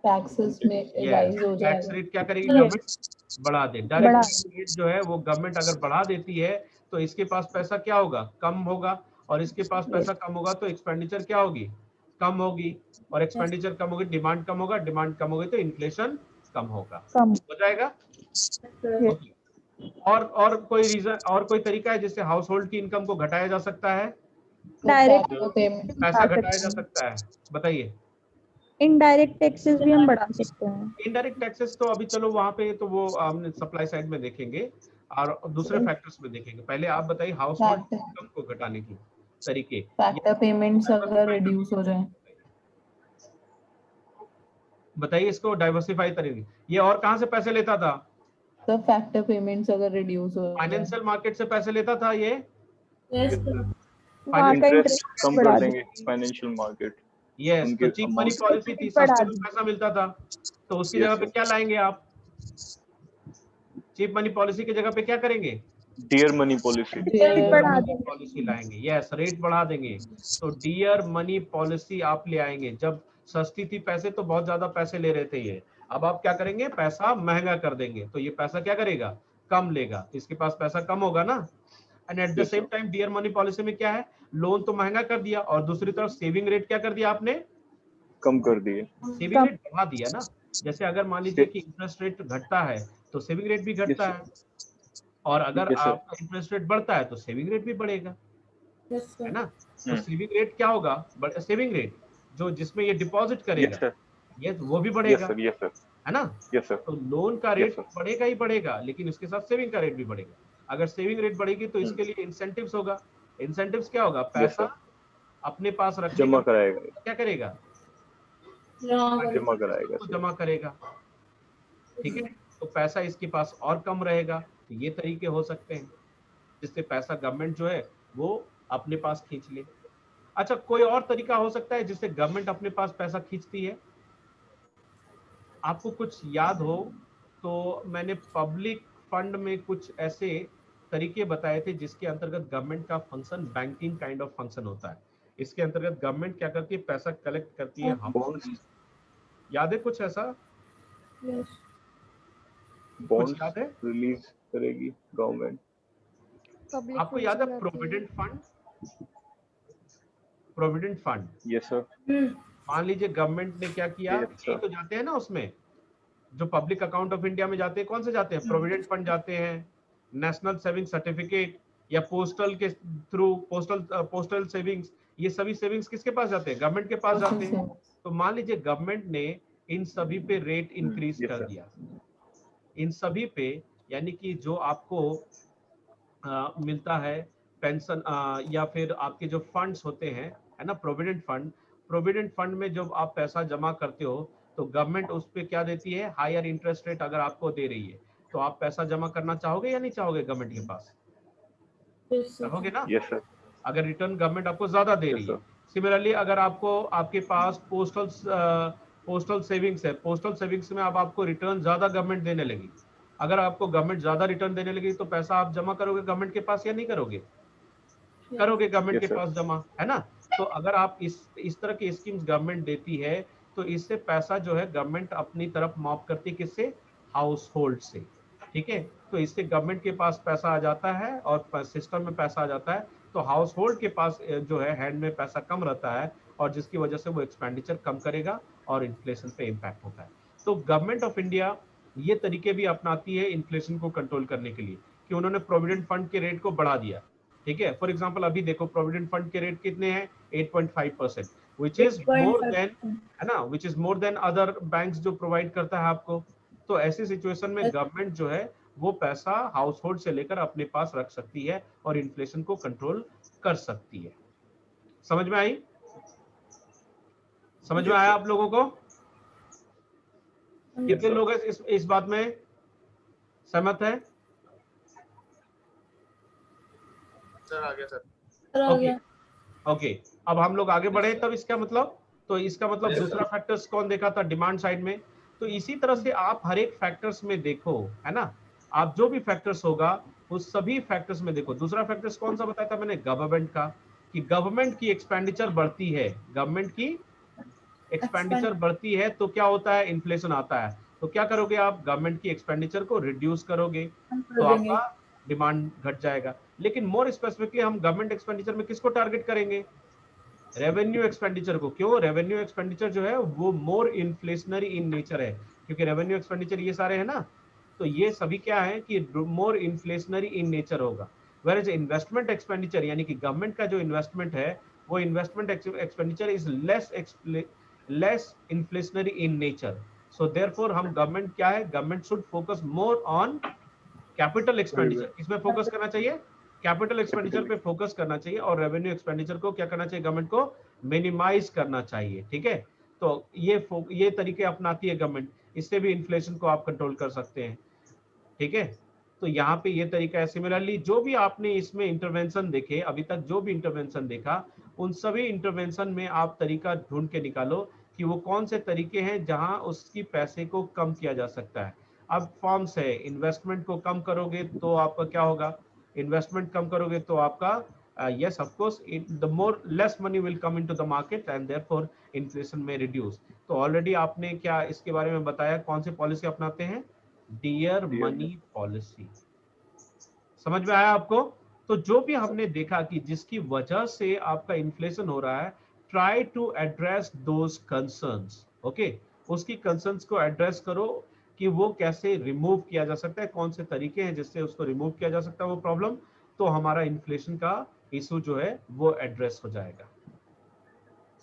टैक्सेस में राइज हो टैक्स जाएगा। रेट क्या करेगी गवर्नमेंट? बढ़ा दे। बढ़ा डायरेक्ट रेट जो है वो गवर्नमेंट अगर बढ़ा देती है तो इसके पास पैसा क्या होगा? कम होगा। और इसके पास पैसा कम होगा तो एक्सपेंडिचर क्या होगी? कम होगी। और एक्सपेंडिचर कम होगी, डिमांड कम होगा, डिमांड कम होगी तो इन्फ्लेशन कम होगा। कम हो जाएगा? ओके। और कोई रीजन, और कोई तरीका है जिससे हाउस होल्ड की इनकम को घटाया जा सकता है? डायरेक्ट पेमेंट पैसा घटाया जा सकता है, बताइए। इनडायरेक्ट टैक्सेस भी हम बढ़ा सकते हैं। इनडायरेक्ट टैक्सेस तो अभी चलो वहां पे तो वो हमने सप्लाई साइड में देखेंगे और दूसरे फैक्टर्स में देखेंगे। पहले आप बताइए हाउस होल्ड इनकम को घटाने की तरीके। फैक्टर पेमेंट्स अगर रिड्यूस हो जाए, बताइए इसको डाइवर्सिफाई तरीके। ये और कहां से पैसे लेता था? तो फैक्टर पेमेंट्स अगर रिड्यूस हो जाए, फाइनेंशियल मार्केट से पैसे लेता था ये। वहाँ का इंटरेस्ट कम बढ़ा कर दें। देंगे फाइनेंशियल मार्केट। यस, तो चीप मनी पॉलिसी थी, सस्ते में पैसा मिलता था तो उसकी जगह पे क्या लाएंगे आप? चीप मनी पॉलिसी की जगह पे क्या करेंगे? Dear money policy. बढ़ा देंगे। पॉलिसी लाएंगे। यस, रेट बढ़ा देंगे। तो डियर मनी पॉलिसी आप ले आएंगे। जब सस्ती थी पैसे तो बहुत ज्यादा पैसे ले रहे थे ये, अब आप क्या करेंगे? पैसा महंगा कर देंगे तो ये पैसा क्या करेगा? कम लेगा। इसके पास पैसा कम होगा ना। And at the same time dear money policy में क्या है? लोन तो महंगा कर दिया और दूसरी तरफ सेविंग रेट क्या कर दिया आपने? कम कर दिए। सेविंग रेट बढ़ा दिया ना। जैसे अगर मान लीजिए कि इंटरेस्ट रेट घटता है तो सेविंग रेट भी घटता है, और अगर आपका इंटरेस्ट रेट बढ़ता है तो सेविंग रेट भी बढ़ेगा, है ना। तो सेविंग रेट क्या होगा? सेविंग रेट जो जिसमें ये डिपॉजिट करेगा ये वो भी बढ़ेगा, है ना। तो लोन का रेट बढ़ेगा ही बढ़ेगा, लेकिन उसके साथ सेविंग का रेट भी बढ़ेगा। अगर सेविंग रेट बढ़ेगी तो इसके लिए इंसेंटिव्स होगा। इंसेंटिव्स क्या होगा? पैसा अपने पास रखेगा, जमा कराएगा। क्या करेगा? जमा कराएगा। जमा करेगा, ठीक है। तो पैसा इसके पास और कम रहेगा। तो ये तरीके हो सकते हैं जिससे पैसा गवर्नमेंट जो है वो अपने पास खींच ले। अच्छा, कोई और तरीका हो सकता है जिससे गवर्नमेंट अपने पास पैसा खींचती है? आपको कुछ याद हो तो मैंने पब्लिक फंड में कुछ ऐसे तरीके बताए थे जिसके अंतर्गत गवर्नमेंट का function banking kind of function होता है। इसके अंतर्गत गवर्नमेंट क्या करती है? पैसा कलेक्ट करती है। याद है कुछ ऐसा? बॉन्ड्स याद है? रिलीज करेगी गवर्नमेंट। आपको याद है provident fund? Provident fund, yes sir. मान लीजिए गवर्नमेंट ने क्या किया, Yes, ये तो जाते हैं ना उसमें, जो पब्लिक अकाउंट ऑफ इंडिया में जाते हैं, कौन से जाते हैं? प्रोविडेंट फंड जाते हैं, नेशनल सेविंग सर्टिफिकेट या पोस्टल के थ्रू पोस्टल सेविंग्स, ये सभी सेविंग्स किसके पास जाते हैं? गवर्नमेंट के पास जाते हैं। तो मान लीजिए गवर्नमेंट ने इन सभी पे रेट इंक्रीज Yes, कर sir. दिया, इन सभी पे, यानी कि जो आपको मिलता है पेंशन या फिर आपके जो फंड्स होते हैं, है ना, प्रोविडेंट फंड में जब आप पैसा जमा करते हो तो गवर्नमेंट उस पे क्या देती है? हायर इंटरेस्ट रेट अगर आपको दे रही है तो आप पैसा जमा करना चाहोगे या नहीं चाहोगे गवर्नमेंट के पास? चाहोगे ना? Yes sir. अगर रिटर्न गवर्नमेंट आपको ज्यादा दे रही है। सिमिलरली अगर आपको आपके पास पोस्टल सेविंग्स है, पोस्टल सेविंग्स में अब आपको रिटर्न ज्यादा गवर्नमेंट देने लगी, अगर आपको गवर्नमेंट ज्यादा रिटर्न देने लगी तो पैसा आप जमा करोगे गवर्नमेंट के पास या नहीं करोगे? करोगे गवर्नमेंट के पास जमा, है ना? तो अगर आप इस तरह की स्कीम्स गवर्नमेंट देती है तो इससे पैसा जो है गवर्नमेंट अपनी तरफ मॉप करती है, किससे? हाउस होल्ड से, ठीक है? तो इससे गवर्नमेंट के पास पैसा आ जाता है और सिस्टम में पैसा आ जाता है, तो हाउस होल्ड के पास जो है हैंड में पैसा कम रहता है और जिसकी वजह से वो एक्सपेंडिचर कम करेगा और इन्फ्लेशन पे इम्पैक्ट होता है। तो गवर्नमेंट ऑफ इंडिया ये तरीके भी अपनाती है इन्फ्लेशन को कंट्रोल करने के लिए कि उन्होंने प्रोविडेंट फंड के रेट को बढ़ा दिया, ठीक है? फॉर एग्जांपल अभी देखो प्रोविडेंट फंड के रेट कितने हैं? 8.5%, व्हिच इज मोर देन, है ना, which is more than other banks जो प्रोवाइड करता है आपको। तो ऐसी सिचुएशन में गवर्नमेंट जो है वो पैसा हाउस होल्ड से लेकर अपने पास रख सकती है और इन्फ्लेशन को कंट्रोल कर सकती है। समझ में आई? समझ में आया आप लोगों को? कितने लोग इस बात में सहमत है? सर आ गया सर। ओके ओके, अब हम लोग आगे बढ़े। तब इसका मतलब, तो इसका मतलब दूसरा फैक्टर्स कौन देखा था? डिमांड साइड में। तो इसी तरह से आप हर एक फैक्टर्स में देखो, है ना, आप जो भी फैक्टर्स होगा उस सभी फैक्टर्स में देखो। दूसरा फैक्टर्स कौन सा बताया था मैंने? गवर्नमेंट का, कि गवर्नमेंट की एक्सपेंडिचर बढ़ती है, गवर्नमेंट की एक्सपेंडिचर बढ़ती है तो क्या होता है? इन्फ्लेशन आता है। तो क्या करोगे आप? गवर्नमेंट की एक्सपेंडिचर को रिड्यूस करोगे तो आपका डिमांड घट जाएगा। लेकिन मोर स्पेसिफिकली हम गवर्नमेंट एक्सपेंडिचर में किसको टारगेट करेंगे? रेवेन्यू एक्सपेंडिचर को। क्यों? रेवेन्यू एक्सपेंडिचर जो है वो मोर इन्फ्लेशनरी इन नेचर है, क्योंकि रेवेन्यू एक्सपेंडिचर ये सारे है ना, तो ये सभी क्या है कि मोर इन्फ्लेशनरी इन नेचर होगा। वेयर इन्वेस्टमेंट एक्सपेंडिचर, यानी कि गवर्नमेंट का जो इन्वेस्टमेंट है वो investment expenditure is less inflationary in nature. So therefore हम गवर्नमेंट क्या है, government should focus more on capital expenditure. किसमें फोकस करना चाहिए? कैपिटल एक्सपेंडिचर पे फोकस करना चाहिए और रेवेन्यू एक्सपेंडिचर को क्या करना चाहिए? गवर्नमेंट को मिनिमाइज करना चाहिए, ठीक है? तो ये तरीके अपनाती है गवर्नमेंट, इससे भी इन्फ्लेशन को आप कंट्रोल कर सकते हैं, ठीक है? तो यहाँ पे ये तरीका है। सिमिलरली जो भी आपने इसमें इंटरवेंशन देखे अभी तक, जो भी इंटरवेंशन देखा, उन सभी इंटरवेंशन में आप तरीका ढूंढ के निकालो कि वो कौन से तरीके हैं जहां उसकी पैसे को कम किया जा सकता है। अब फॉर्म्स है, इन्वेस्टमेंट को कम करोगे तो आपका क्या होगा? इन्वेस्टमेंट कम करोगे तो आपका yes of course the more less money will come into the market and therefore inflation may reduce। तो ऑलरेडी आपने क्या इसके बारे में बताया, कौन सी पॉलिसी अपनाते हैं? Dear money policy. समझ में आया आपको? तो जो भी हमने देखा कि जिसकी वजह से आपका इन्फ्लेशन हो रहा है, try to address those concerns, okay? उसकी कंसर्न्स को एड्रेस करो कि वो कैसे रिमूव किया जा सकता है, कौन से तरीके हैं जिससे उसको रिमूव किया जा सकता है वो प्रॉब्लम, तो हमारा इन्फ्लेशन का इशू जो है वो एड्रेस हो जाएगा।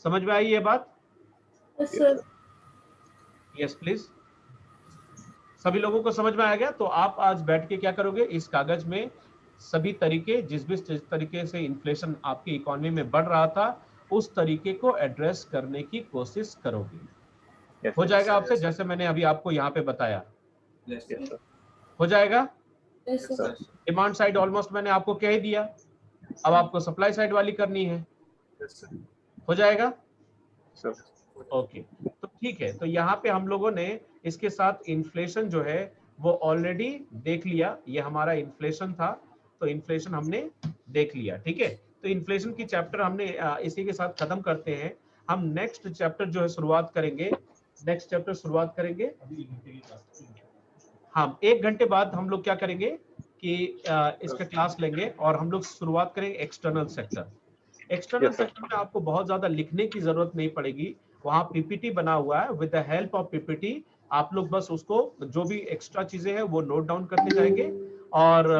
समझ में आई ये बात? Yes please. सभी लोगों को समझ में आ गया? तो आप आज बैठ के क्या करोगे? इस कागज में सभी तरीके, जिस तरीके से इन्फ्लेशन आपकी इकोनॉमी में बढ़ रहा था उस तरीके को एड्रेस करने की कोशिश करोगे। हो जाएगा आपसे, जैसे मैंने अभी आपको यहाँ पे बताया? हो जाएगा? डिमांड साइड ऑलमोस्ट मैंने आपको कह ही दिया, अब आपको सप्लाई साइड वाली करनी है। हो जाएगा? ओके, तो ठीक है। तो यहाँ पे हम लोगों ने इसके साथ इन्फ्लेशन जो है वो ऑलरेडी देख लिया। ये हमारा इन्फ्लेशन था, तो इन्फ्लेशन हमने देख लिया, ठीक है? तो इन्फ्लेशन की चैप्टर हमने इसी के साथ खत्म करते हैं। हम नेक्स्ट चैप्टर जो है शुरुआत करेंगे, नेक्स्ट चैप्टर शुरुआत करेंगे। हाँ, 1 घंटे बाद हम लोग क्या करेंगे? कि इसका क्लास लेंगे और हम लोग शुरुआत करेंगे external sector. External Yes, sir. Sector में आपको बहुत ज्यादा लिखने की जरूरत नहीं पड़ेगी, वहां पीपीटी बना हुआ है। With the help of PPT आप लोग बस उसको जो भी एक्स्ट्रा चीजें हैं वो नोट डाउन करते जाएंगे और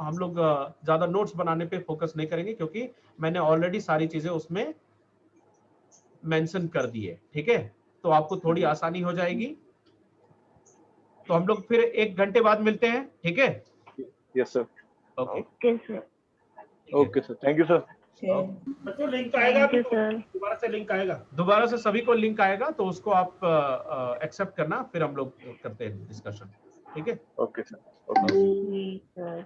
हम लोग ज्यादा नोट्स बनाने पे फोकस नहीं करेंगे क्योंकि मैंने ऑलरेडी सारी चीजें उसमें मेंशन कर दी है। ठीक है, तो आपको थोड़ी आसानी हो जाएगी। तो हम लोग फिर 1 घंटे बाद मिलते हैं। ठीक है, yes sir. Okay okay sir. Okay sir, thank you sir. बच्चों लिंक आएगा थैंक यू सर। दोबारा से लिंक आएगा। दोबारा से सभी को लिंक आएगा तो उसको आप एक्सेप्ट करना, फिर हम लोग करते हैं डिस्कशन। ठीक है, ओके सर। ओके। जी सर।